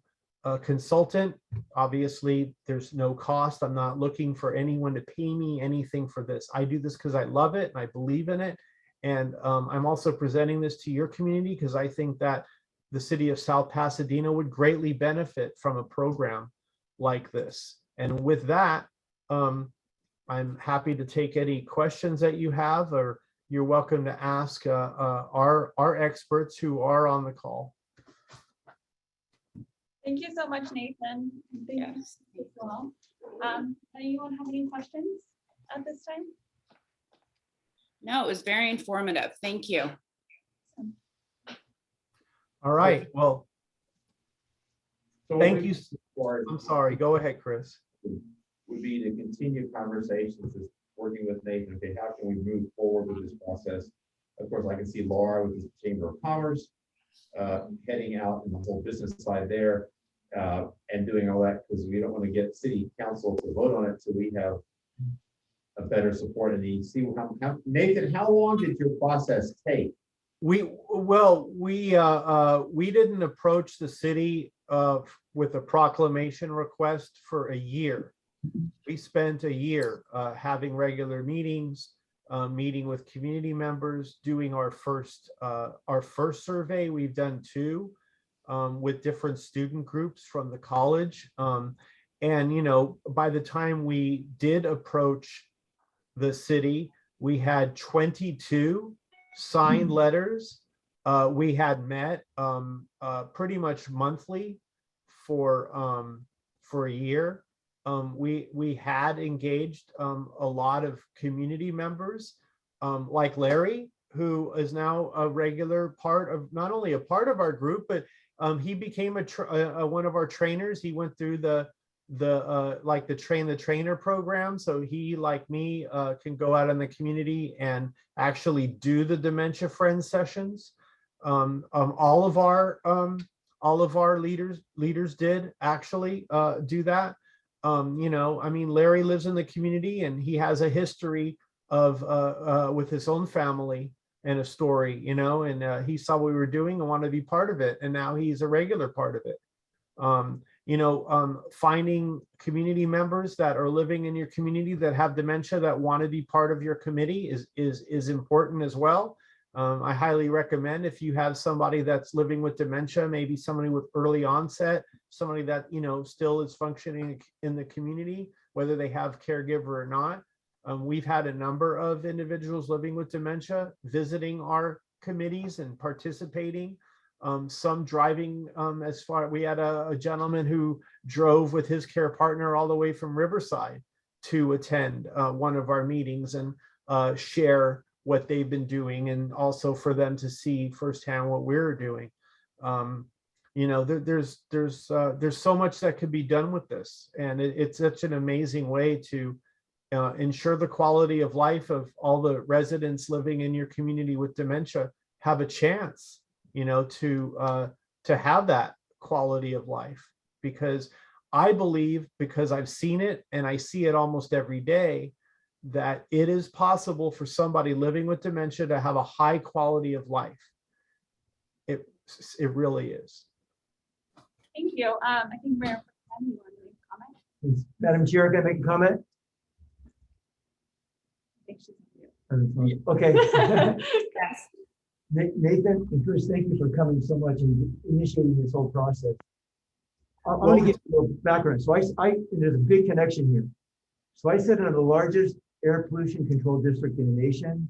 consultant. Obviously, there's no cost. I'm not looking for anyone to pay me anything for this. I do this because I love it and I believe in it. And I'm also presenting this to your community because I think that the city of South Pasadena would greatly benefit from a program like this. And with that, I'm happy to take any questions that you have, or you're welcome to ask our experts who are on the call. Thank you so much, Nathan. Thank you as well. Anyone have any questions at this time? No, it was very informative. Thank you. All right. Well, So thank you. for I'm sorry. Go ahead, Chris. would be to continue conversations, is working with Nathan. Okay, how can we move forward with this process? Of course, I can see Laura with the Chamber of Commerce heading out in the whole business side there and doing all that, because we don't want to get city council to vote on it till we have a better support. And you see how Nathan, how long did your process take? We didn't approach the city with a proclamation request for a year. We spent a year having regular meetings, meeting with community members, doing our first survey. We've done two with different student groups from the college. And, you know, by the time we did approach the city, we had 22 signed letters. We had met pretty much monthly for a year. We had engaged a lot of community members, like Larry, who is now a regular part of, not only a part of our group, but he became one of our trainers. He went through the train the trainer program, so he, like me, can go out in the community and actually do the Dementia Friends sessions. All of our leaders did actually do that. You know, I mean, Larry lives in the community and he has a history of with his own family and a story, you know, and he saw what we were doing and wanted to be part of it, and now he's a regular part of it. You know, finding community members that are living in your community that have dementia that want to be part of your committee is important as well. I highly recommend, if you have somebody that's living with dementia, maybe somebody with early onset, somebody that, you know, still is functioning in the community, whether they have caregiver or not. We've had a number of individuals living with dementia visiting our committees and participating. Some driving as far. We had a gentleman who drove with his care partner all the way from Riverside to attend one of our meetings and share what they've been doing, and also for them to see firsthand what we're doing. You know, there's so much that could be done with this, and it's such an amazing way to ensure the quality of life of all the residents living in your community with dementia have a chance, you know, to have that quality of life. Because I believe, because I've seen it and I see it almost every day, that it is possible for somebody living with dementia to have a high quality of life. It really is. Thank you. I think Mayor, you want to make a comment? Madam Chair, can I make a comment? think she's on mute. Okay. Yes. Nathan and Chris, thank you for coming so much and initiating this whole process. I'm going to give you a background. So there's a big connection here. So I sit in the largest air pollution control district in the nation,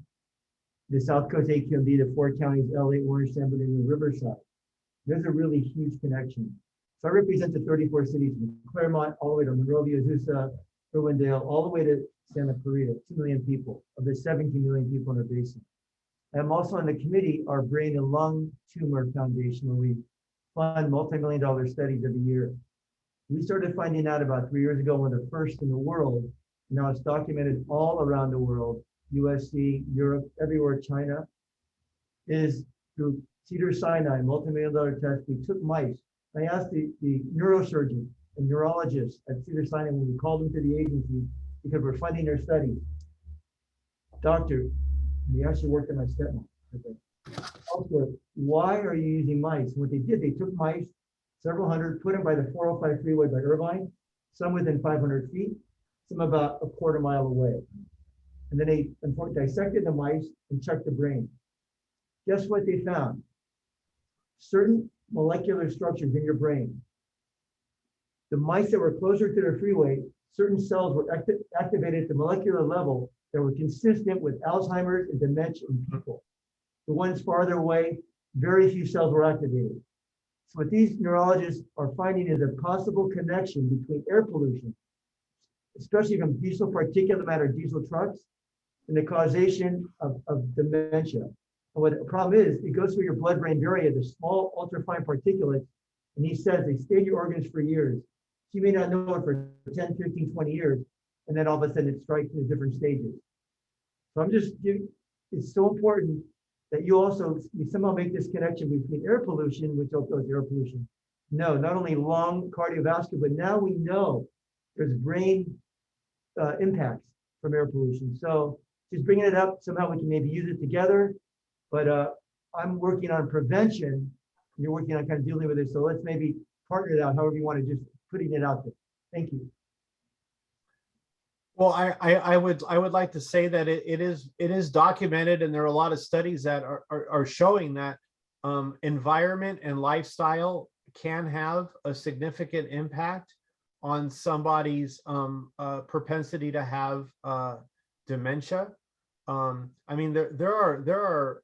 the South Coast AQMD, the 4 counties, LA, Orange, San Bernardino, Riverside. There's a really huge connection. So I represent the 34 cities from Claremont all the way to Monrovia, Azusa, Irwindale, all the way to Santa Clarita, 2 million people of the 17 million people in our basin. I'm also on the committee, our Brain and Lung Tumor Foundation, where we fund multi-million-dollar studies every year. We started finding out about 3 years ago, one of the first in the world. Now it's documented all around the world, USC, Europe, everywhere, China, is through Cedars-Sinai, multi-million-dollar test. We took mice. I asked the neurosurgeon and neurologist at Cedars-Sinai when we called them to the agency because we're funding their studies. Doctor, and he actually worked at my stepmom. Also, why are you using mice? What they did, they took mice, several hundred, put them by the 405 freeway by Irvine, some within 500 feet, some about a quarter mile away. And then they dissected the mice and checked the brain. Guess what they found? Certain molecular structures in your brain. The mice that were closer to the freeway, certain cells were activated at the molecular level that were consistent with Alzheimer's and dementia in people. The ones farther away, very few cells were activated. So what these neurologists are finding is a possible connection between air pollution, especially from diesel particulate matter, diesel trucks, and the causation of dementia. And what the problem is, it goes through your blood-brain barrier, the small ultrafine particulates, and he says they stay in your organs for years. So you may not know it for 10, 15, 20 years, and then all of a sudden it strikes in different stages. So I'm just giving, it's so important that you somehow make this connection between air pollution, which also is air pollution. No, not only lung, cardiovascular, but now we know there's brain impacts from air pollution. So just bringing it up, somehow we can maybe use it together, but I'm working on prevention. You're working on kind of dealing with it. So let's maybe partner it out, however you want to, just putting it out there. Thank you. Well, I would like to say that it is documented, and there are a lot of studies that are showing that environment and lifestyle can have a significant impact on somebody's propensity to have dementia. I mean, there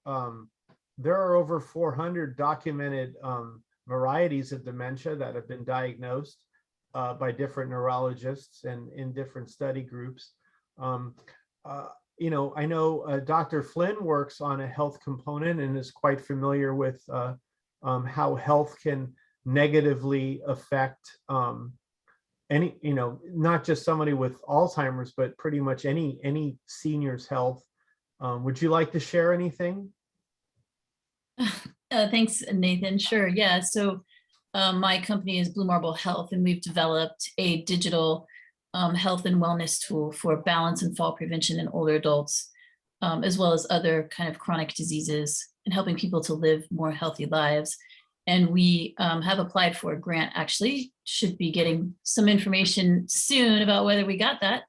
are over 400 documented varieties of dementia that have been diagnosed by different neurologists and in different study groups. You know, I know Dr. Flynn works on a health component and is quite familiar with how health can negatively affect any, you know, not just somebody with Alzheimer's, but pretty much any senior's health. Would you like to share anything? Thanks, Nathan. Sure. Yeah. So my company is Blue Marble Health, and we've developed a digital health and wellness tool for balance and fall prevention in older adults, as well as other kind of chronic diseases, and helping people to live more healthy lives. And we have applied for a grant, actually, should be getting some information soon about whether we got that,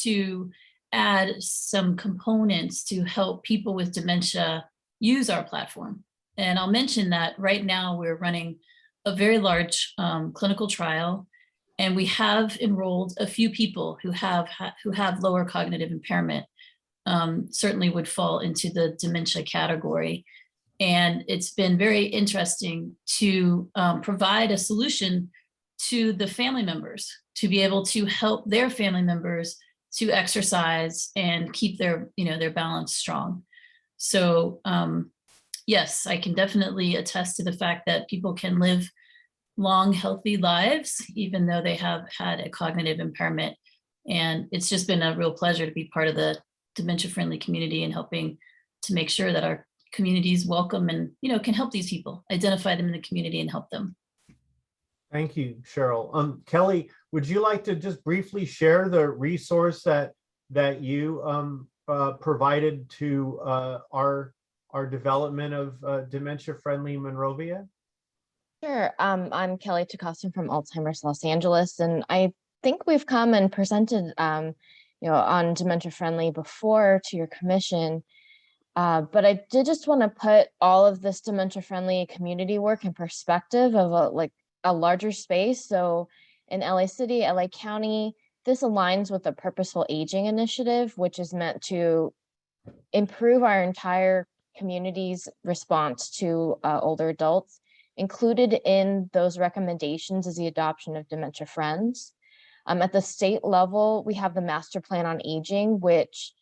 to add some components to help people with dementia use our platform. And I'll mention that right now we're running a very large clinical trial, and we have enrolled a few people who have lower cognitive impairment, certainly would fall into the dementia category. And it's been very interesting to provide a solution to the family members to be able to help their family members to exercise and keep their, their balance strong. So yes, I can definitely attest to the fact that people can live long, healthy lives, even though they have had a cognitive impairment. And it's just been a real pleasure to be part of the dementia-friendly community and helping to make sure that our communities welcome and, can help these people, identify them in the community and help them. Thank you, Cheryl. Kelly, would you like to just briefly share the resource that you provided to our development of dementia-friendly Monrovia? Sure. I'm Kelly Takasum from Alzheimer's Los Angeles, and I think we've come and presented, on dementia friendly before to your commission. But I did just want to put all of this dementia friendly community work in perspective of a larger space. So in LA City, LA County, this aligns with the Purposeful Aging Initiative, which is meant to improve our entire community's response to older adults. Included in those recommendations is the adoption of dementia friends. At the state level, we have the Master Plan on Aging, which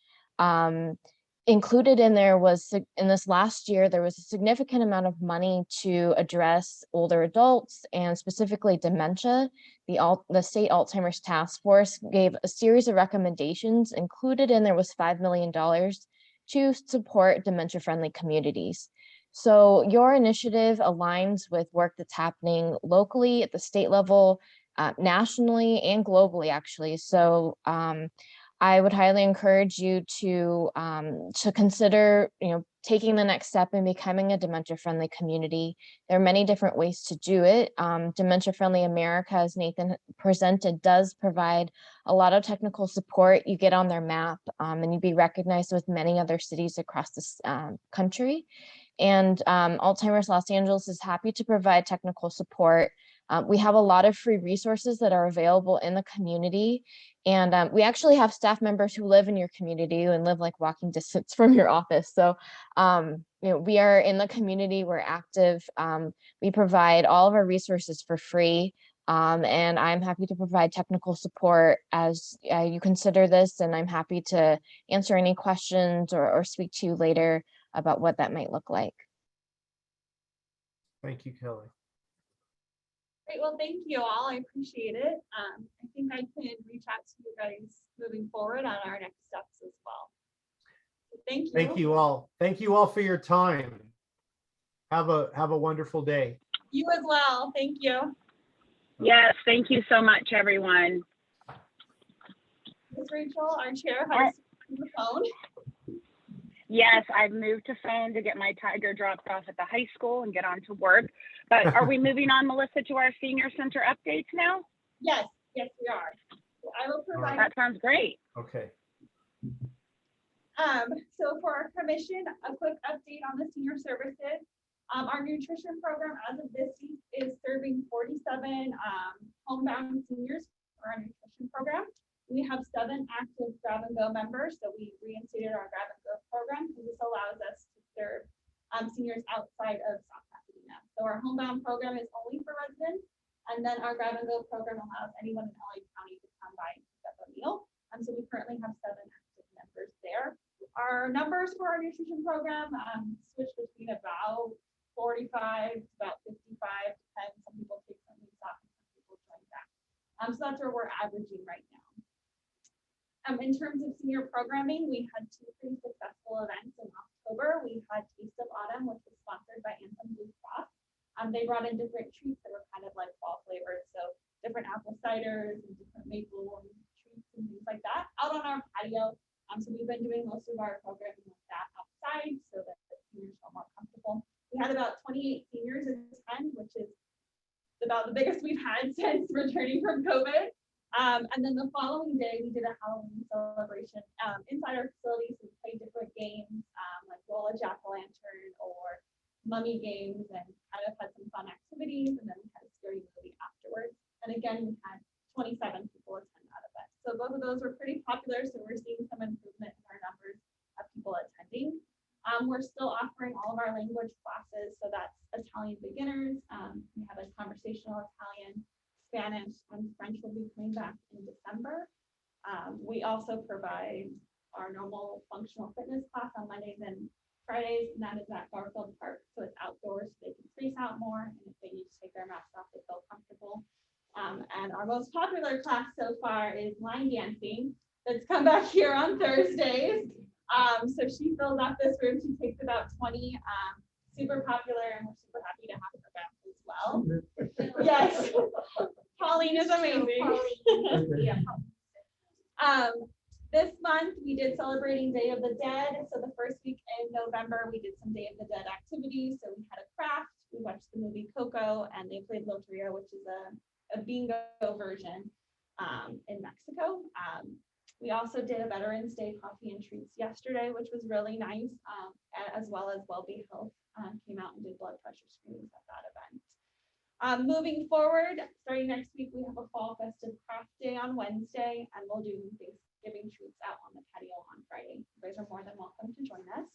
included in there was, in this last year, there was a significant amount of money to address older adults and specifically dementia. The State Alzheimer's Task Force gave a series of recommendations. Included in there was $5 million to support dementia-friendly communities. So your initiative aligns with work that's happening locally at the state level, nationally and globally, actually. So I would highly encourage you to consider, taking the next step in becoming a dementia-friendly community. There are many different ways to do it. Dementia-Friendly America, as Nathan presented, does provide a lot of technical support. You get on their map and you'd be recognized with many other cities across this country. And Alzheimer's Los Angeles is happy to provide technical support. We have a lot of free resources that are available in the community. And we actually have staff members who live in your community and live like walking distance from your office. So, we are in the community, we're active. We provide all of our resources for free. And I'm happy to provide technical support as you consider this. And I'm happy to answer any questions or speak to you later about what that might look like. Thank you, Kelly. Great, well, thank you all. I appreciate it. I think I can reach out to you guys moving forward on our next steps as well. So thank you. Thank you all. Thank you all for your time. Have a wonderful day. You as well. Thank you. Yes, thank you so much, everyone. Ms. Rachel, our chair, has the phone. Yes, I've moved to phone to get my Tiger dropped off at the high school and get on to work. But are we moving on, Melissa, to our senior center updates now? Yes, we are. So I will provide. That sounds great. Okay. So for our commission, a quick update on the senior services. Our nutrition program as of this week is serving 47 homebound seniors for our nutrition program. We have 7 active grab and go members, so we reinstated our grab and go program because this allows us to serve seniors outside of South Pasadena. So our homebound program is only for residents, and then our grab and go program allows anyone in LA County to come by and pick up a meal. So we currently have 7 active members there. Our numbers for our nutrition program switch between about 45 to about 55, depends. Some people take some weeks off and some people join back. So that's where we're averaging right now. In terms of senior programming, we had 2 pretty successful events in October. We had Taste of Autumn, which was sponsored by Anthem Blue Cross. They brought in different treats that were kind of like fall flavored, so different apple ciders and different maple treats and things like that out on our patio. So we've been doing most of our programming like that outside so that the seniors feel more comfortable. We had about 28 seniors attend, which is about the biggest we've had since returning from COVID. And then the following day, we did a Halloween celebration inside our facilities. We played different games like roll a jack-o'-lantern or mummy games, and kind of had some fun activities. And then we had a scary movie afterwards. And again, we had 27 people attend that event. So both of those were pretty popular. So we're seeing some improvement in our numbers of people attending. We're still offering all of our language classes. So that's Italian beginners. We have a conversational Italian, Spanish, and French will be coming back in December. We also provide our normal functional fitness class on Mondays and Fridays, and that is at Garfield Park. So it's outdoors, so they can space out more, and if they need to take their masks off, they feel comfortable. And our most popular class so far is line dancing. That's come back here on Thursdays. So she fills out this room. She takes about 20. Super popular, and we're super happy to have her back as well. Yes. Pauline is amazing. This month we did celebrating Day of the Dead. So the first week in November we did some Day of the Dead activities. So we had a craft, we watched the movie Coco, and they played Loteria, which is a bingo version in Mexico. We also did a Veterans Day coffee and treats yesterday, which was really nice, as well as Wellbe Health came out and did blood pressure screenings at that event. Moving forward, starting next week, we have a fall festive craft day on Wednesday, and we'll do Thanksgiving treats out on the patio on Friday. You guys are more than welcome to join us.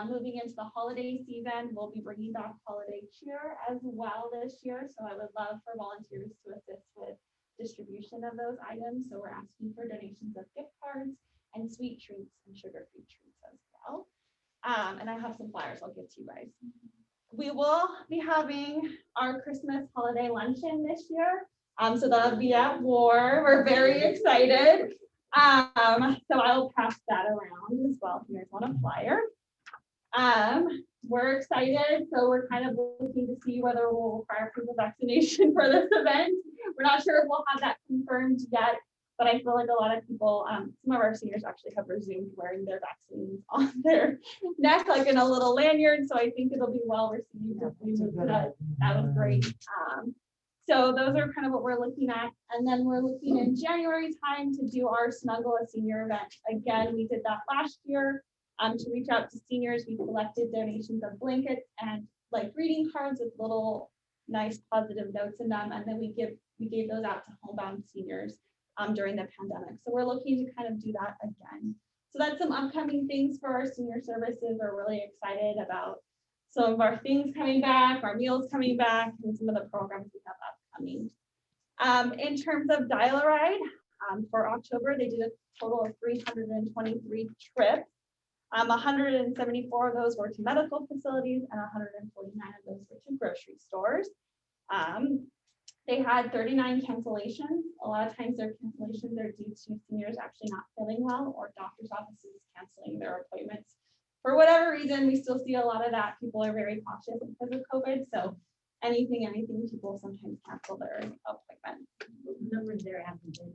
Moving into the holiday season, we'll be bringing back holiday cheer as well this year. So I would love for volunteers to assist with distribution of those items. So we're asking for donations of gift cards and sweet treats and sugar-free treats as well. And I have some flyers I'll give to you guys. We will be having our Christmas holiday luncheon this year. So that'll be at War. We're very excited. So I'll pass that around as well. If you guys want a flyer. We're excited. So we're kind of looking to see whether we'll require proof of vaccination for this event. We're not sure if we'll have that confirmed yet, but I feel like a lot of people, some of our seniors actually have resumed wearing their vaccines on their neck, like in a little lanyard. So I think it'll be well received if we move that. That was great. So those are kind of what we're looking at. And then we're looking in January time to do our Snuggle a Senior event. Again, we did that last year to reach out to seniors. We collected donations of blankets and like greeting cards with little nice positive notes in them. And then we gave those out to homebound seniors during the pandemic. So we're looking to kind of do that again. So that's some upcoming things for our senior services. We're really excited about some of our things coming back, our meals coming back, and some of the programs we have upcoming. In terms of Dial-A-Ride, for October, they did a total of 323 trips. 174 of those were to medical facilities and 149 of those were to grocery stores. They had 39 cancellations. A lot of times their cancellations are due to seniors actually not feeling well or doctor's offices canceling their appointments. For whatever reason, we still see a lot of that. People are very cautious because of COVID. So anything, people sometimes cancel their appointment. The numbers there haven't been,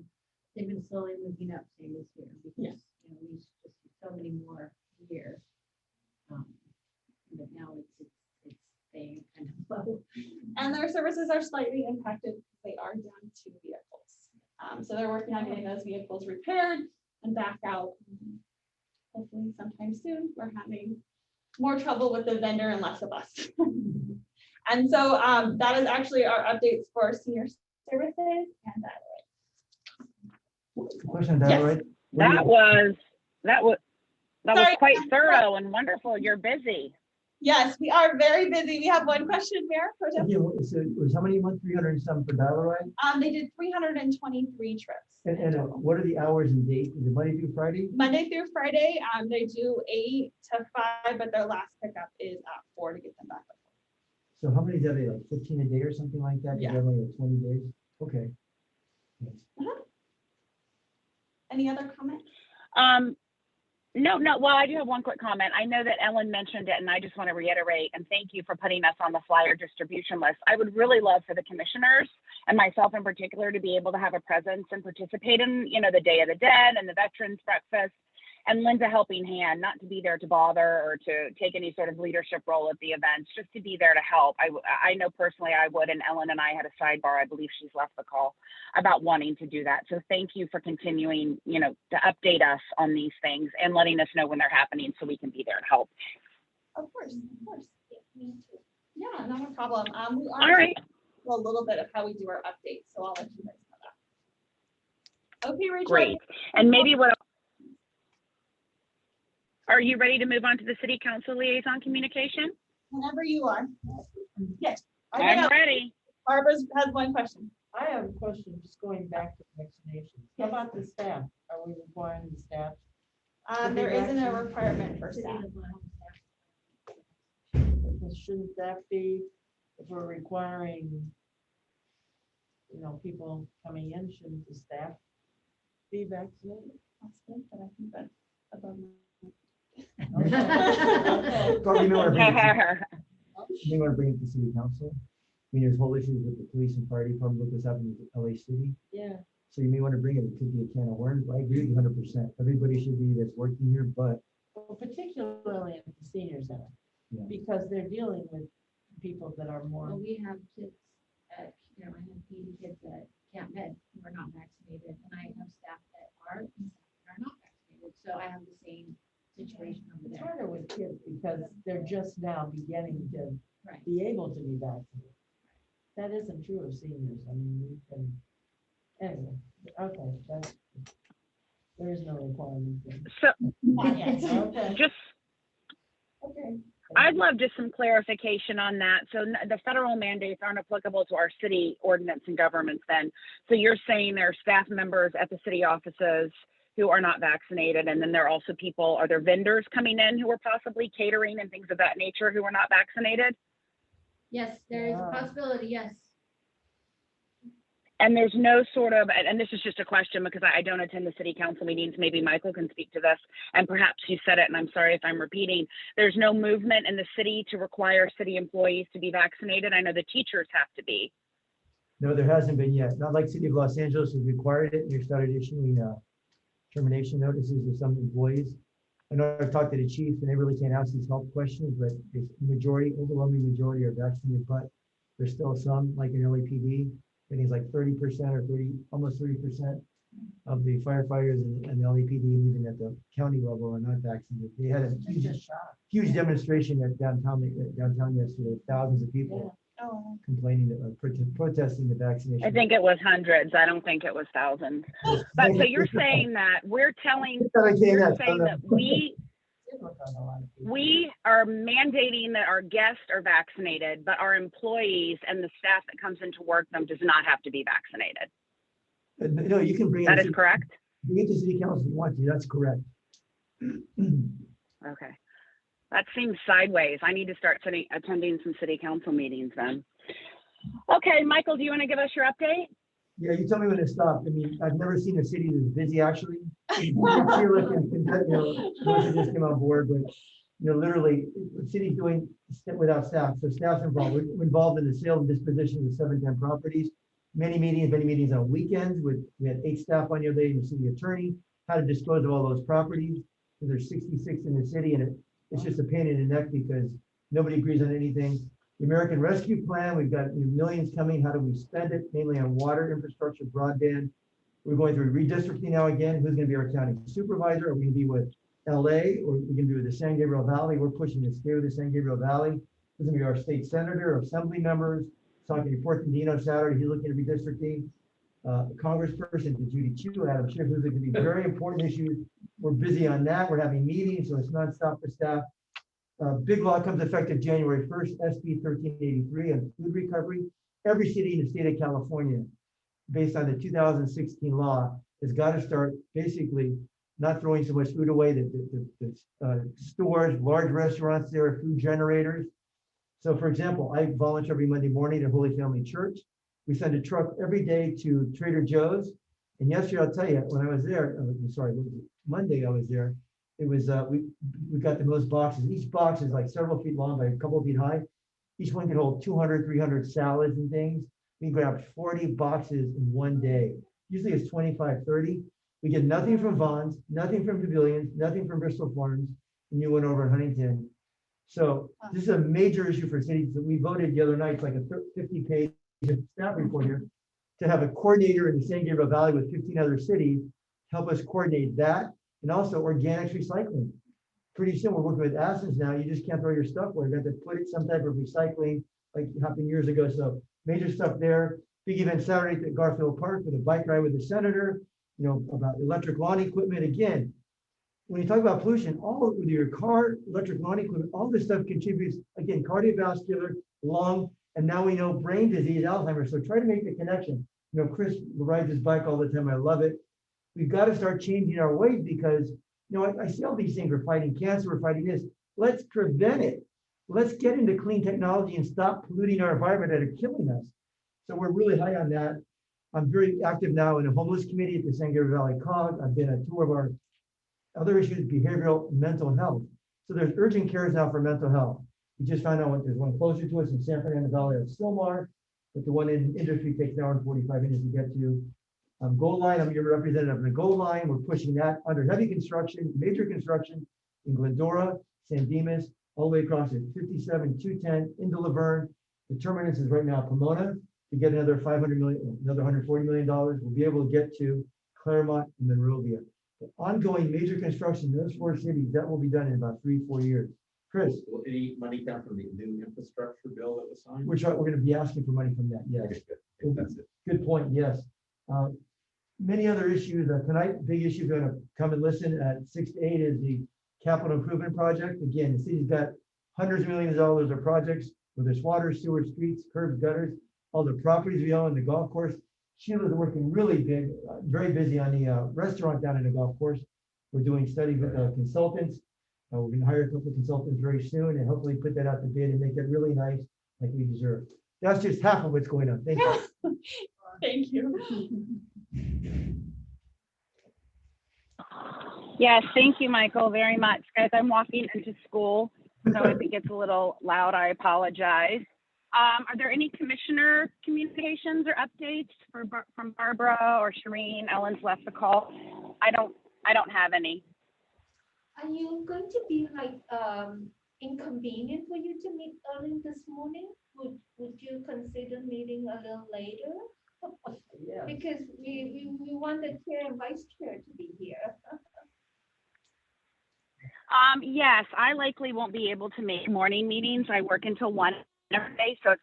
they've been slowly moving up say this year because you know, we just see so many more years. But now it's staying kind of low. And their services are slightly impacted because they are down 2 vehicles. So they're working on getting those vehicles repaired and back out. Hopefully sometime soon. We're having more trouble with the vendor and less of us. And so that is actually our updates for senior services and that. Question, Dial-A-Ride? That was quite thorough and wonderful. You're busy. Yes, we are very busy. We have one question, Mayor. Yeah, so it was how many months? 300 and some for Dial-A-Ride? They did 323 trips. And what are the hours and dates? Is it Monday through Friday? Monday through Friday, they do 8 to 5, but their last pickup is at 4 to get them back. So how many are they, like 15 a day or something like that? Yeah. Only like 20 days? Okay. Any other comments? No. Well, I do have one quick comment. I know that Ellen mentioned it, and I just want to reiterate and thank you for putting us on the flyer distribution list. I would really love for the commissioners and myself in particular to be able to have a presence and participate in, you know, the Day of the Dead and the Veterans Breakfast, and lend a helping hand, not to be there to bother or to take any sort of leadership role at the events, just to be there to help. I know personally I would, and Ellen and I had a sidebar, I believe she's left the call, about wanting to do that. So thank you for continuing, you know, to update us on these things and letting us know when they're happening so we can be there to help. Of course. Yeah, not a problem. We are all right. A little bit of how we do our updates, so I'll let you guys know that. Okay, Rachel. Great. And maybe what are you ready to move on to the City Council Liaison Communication? Whenever you are. Yes. I'm ready. Barbara has one question. I have a question, just going back to vaccinations. How about the staff? Are we requiring the staff? There isn't a requirement for staff. Shouldn't that be, if we're requiring, you know, people coming in, shouldn't the staff be vaccinated? Possibly, but I think that's above my. Carl, you may want to bring it to City Council. I mean, there's whole issues with the police and fire department, look what's happening in LA City. Yeah. So you may want to bring it. It could be a can of worms. I agree with you 100%. Everybody should be that's working here, but Well, particularly at the senior center, yeah. because they're dealing with people that are more. Well, we have kids at, you know, I have 80 kids at Camp Med who are not vaccinated, and I have staff that are and some that are not vaccinated. So I have the same situation over It's there. harder with kids because they're just now beginning to Right. be able to be vaccinated. That isn't true of seniors. I mean, we can, anyway, okay, that's, there is no requirement. then. So Not yet. Okay, just, okay. I'd love just some clarification on that. So the federal mandates aren't applicable to our city ordinance and governments then. So you're saying there are staff members at the city offices who are not vaccinated, and then there are also people, are there vendors coming in who are possibly catering and things of that nature who are not vaccinated? Yes, there is a possibility, yes. And there's no sort of, and this is just a question because I don't attend the city council meetings, maybe Michael can speak to this, and perhaps you said it, and I'm sorry if I'm repeating, there's no movement in the city to require city employees to be vaccinated. I know the teachers have to be. No, there hasn't been yet. Not like City of Los Angeles has required it. They started issuing termination notices to some employees. I know I've talked to the chief and they really can't ask these health questions, but the majority, overwhelming majority are vaccinated, but there's still some, like in LAPD, I think it's like 30% or 30, almost 30% of the firefighters and the LAPD, and even at the county level, are not vaccinated. They had a huge demonstration at downtown yesterday, thousands of people Oh. complaining, protesting the vaccination. I think it was hundreds. I don't think it was thousands. But so you're saying that we're telling, you're saying that we are mandating that our guests are vaccinated, but our employees and the staff that comes into work them does not have to be vaccinated. No, you can bring it. That is correct? Bring it to city council if you want to, that's correct. Okay. That seems sideways. I need to start attending some city council meetings then. Okay, Michael, do you want to give us your update? Yeah, you tell me when to stop. I mean, I've never seen a city that's busy actually. You can feel it most of this came on board, but literally, the city's doing without staff. So staff's involved. We're involved in the sale and disposition of 710 properties. Many meetings on weekends we had 8 staff on your day and the city attorney, how to dispose of all those properties. There's 66 in the city, and it's just a pain in the neck because nobody agrees on anything. The American Rescue Plan, we've got millions coming. How do we spend it? Mainly on water infrastructure, broadband. We're going through redistricting now again. Who's going to be our county supervisor? Are we going to be with LA or are we going to be with the San Gabriel Valley? We're pushing to stay with the San Gabriel Valley. Who's going to be our state senator, assembly members? Talking to Port Dino Saturday, he's looking at redistricting. Congressperson to Judy Chu, Adam Schiff, those are going to be very important issues. We're busy on that. We're having meetings, so it's nonstop for staff. Big law comes effective January 1st, SB 1383 on food recovery. Every city in the state of California, based on the 2016 law, has got to start basically not throwing so much food away. The stores, large restaurants, there are food generators. So for example, I volunteer every Monday morning at Holy Family Church. We send a truck every day to Trader Joe's. And yesterday, I'll tell you, when I was there, Monday I was there, it was, we got the most boxes. Each box is like several feet long by a couple of feet high. Each one can hold 200, 300 salads and things. We grabbed 40 boxes in one day. Usually it's 25, 30. We get nothing from Vaughn's, nothing from Pavilions, nothing from Bristol Farms, and you went over in Huntington. So this is a major issue for cities that we voted the other night. It's like a 50-page staff report here to have a coordinator in the San Gabriel Valley with 15 other cities help us coordinate that, and also organics recycling. Pretty soon we're working with Athens now. You just can't throw your stuff away. You have to put it some type of recycling, like happened years ago. So major stuff there. Big event Saturday at Garfield Park with a bike ride with the senator. About electric lawn equipment. Again, when you talk about pollution, all with your car, electric lawn equipment, all this stuff contributes, again, cardiovascular, lung, and now we know brain disease, Alzheimer's. So try to make the connection. Chris rides his bike all the time. I love it. We've got to start changing our ways because, I see all these things. We're fighting cancer, we're fighting this. Let's prevent it. Let's get into clean technology and stop polluting our environment that are killing us. So we're really high on that. I'm very active now in a homeless committee at the San Gabriel Valley COG. I've been at 2 of our other issues, behavioral and mental health. So there's urgent cares now for mental health. We just found out there's one closer to us in San Fernando Valley at Silmar, but the one in industry takes an hour and 45 minutes to get to. Gold Line, I'm your representative of the Gold Line. We're pushing that under heavy construction, major construction in Glendora, San Dimas, all the way across at 57, 210 into Laverne. The terminus is right now Pomona. To get another $500 million, another $140 million, we'll be able to get to Claremont, and Monrovia. The ongoing major construction in those 4 cities, that will be done in about 3-4 years. Chris, Will any money come from the new infrastructure bill that was signed? we're gonna be asking for money from that, yes. Okay, good. That's it. Good point, yes. Many other issues, tonight, big issue, gonna come and listen at 6 to 8 is the capital improvement project. Again, the city's got hundreds of millions of dollars of projects, whether it's water, sewer, streets, curbs, gutters, all the properties we own, the golf course. Sheila's working really big, very busy on the restaurant down in the golf course. We're doing studies with consultants. We're gonna hire a couple of consultants very soon and hopefully put that out to bid and make it really nice like we deserve. That's just half of what's going on. Thank you. Thank you. Yes, thank you, Michael, very much. Guys, I'm walking into school, so if it gets a little loud, I apologize. Are there any commissioner communications or updates from Barbara or Shireen? Ellen's left the call. I don't have any. Are you going to be like inconvenient for you to meet early this morning? Would you consider meeting a little later? Yeah. Because we want the chair and vice chair to be here. Yes, I likely won't be able to make morning meetings. I work until 1 every day, so it's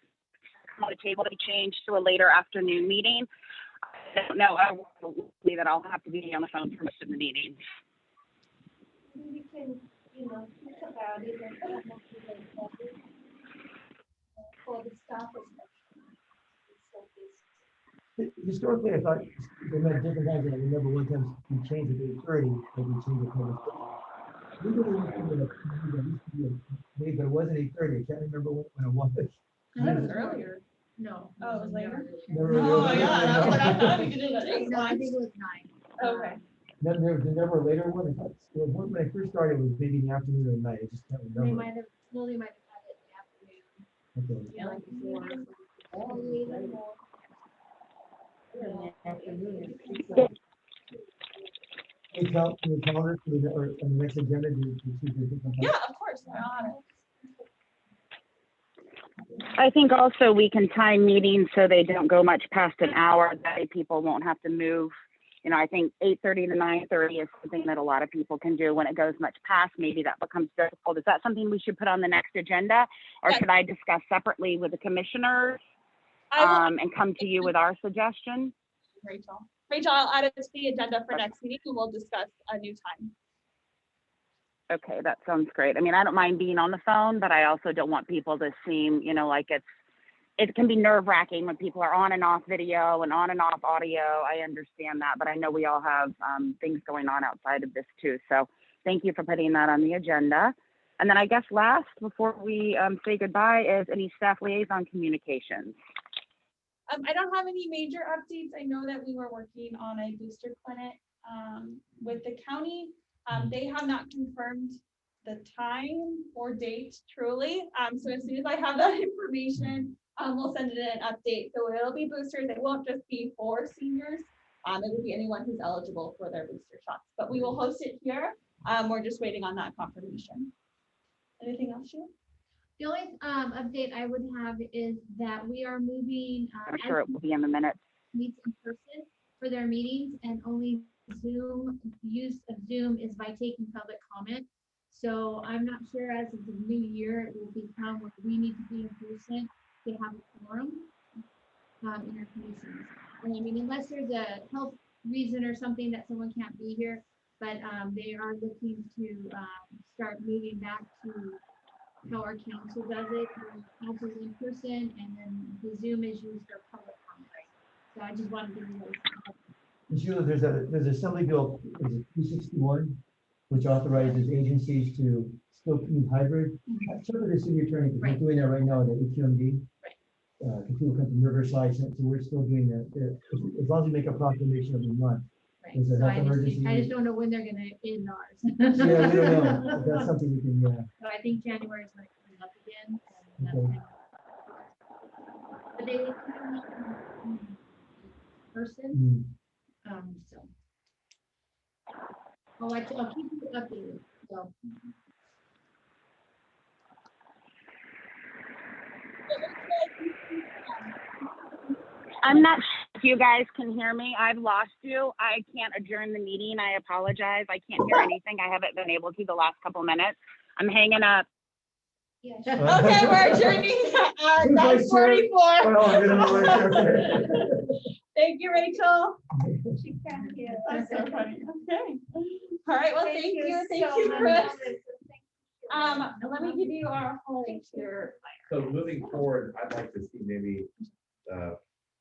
on the table to be changed to a later afternoon meeting. I don't know. I will believe that I'll have to be on the phone for most of the meetings. We can, think about it and come up with a topic, for the staff especially. Historically, I thought they met different times. And I remember one time we changed it to 8:30, like we changed it to 8:30. We really went through but it wasn't 8:30. I can't remember when it was. I thought it was earlier. No. Oh, it was later? Never- Oh my never- God, I was like, I thought we never- did it at 8. No, I think it was 9. Okay. There's never a later one. I thought it was when I first started, it was maybe in the afternoon or night. I just can't They remember. might have had it in the afternoon. Okay. Yeah, like before. Or later more. Hey, Cal, can you calendar for the, or on the next agenda? Do you see the different? Yeah, of course. I on it. I think also we can time meetings so they don't go much past an hour. That way people won't have to move. I think 8:30 to 9:30 is something that a lot of people can do. When it goes much past, maybe that becomes difficult. Is that something we should put on the next agenda? Or Yes. should I discuss separately with the commissioners and come to you with our suggestion? Rachel, I'll add it to the agenda for next meeting and we'll discuss a new time. Okay, that sounds great. I mean, I don't mind being on the phone, but I also don't want people to seem, like it can be nerve wracking when people are on and off video and on and off audio. I understand that, but I know we all have things going on outside of this too. So thank you for putting that on the agenda. And then I guess last, before we say goodbye, is any staff liaison communications? I don't have any major updates. I know that we were working on a booster clinic with the county. They have not confirmed the time or date truly. So as soon as I have that information, we'll send it in an update. So it'll be boosters. It won't just be for seniors. It will be anyone who's eligible for their booster shots, but we will host it here. We're just waiting on that confirmation. Anything else, Sheila? The only update I would have is that we are moving. I'm sure it will be in the minutes. Meets in person for their meetings, and only Zoom use of Zoom is by taking public comment. So I'm not sure as of the new year it will become where we need to be in person to have a forum in our commissions. And I mean, unless there's a health reason or something that someone can't be here, but they are looking to start moving back to how our council does it. Council's in person, and then the Zoom is used for public comment. So I just wanted to give you those. And Sheila, there's Assembly Bill, is it 261, which authorizes agencies to still keep hybrid. Check with the city attorney, because we're doing that right now at the AQMD. People come from Riverside, so we're still doing that. As long as we make a proclamation every month. There's a So health emergency. I just don't know when they're gonna end ours. Yeah, we don't know. But that's something we can, So I think January is when it's coming up again. Okay. But they will come in person. So. I'll keep you updated, so. I'm not if you guys can hear me, I've lost you. I can't adjourn the meeting. I apologize. I can't hear anything. I haven't been able to the last couple minutes. I'm hanging up. Okay, we're adjourning at Who's vice chair? 9:44. Well, I'm gonna know it. Thank you, Rachel. She can't hear. That's so funny. Okay. All right, well, thank you. Thank you, Chris. Let me give you our whole here. So moving forward, I'd like to see maybe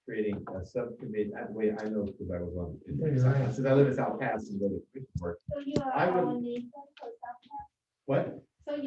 creating a subcommittee. That way I know because I was on, since I live in South Pass and go to commission work. So you I are would- on the. What?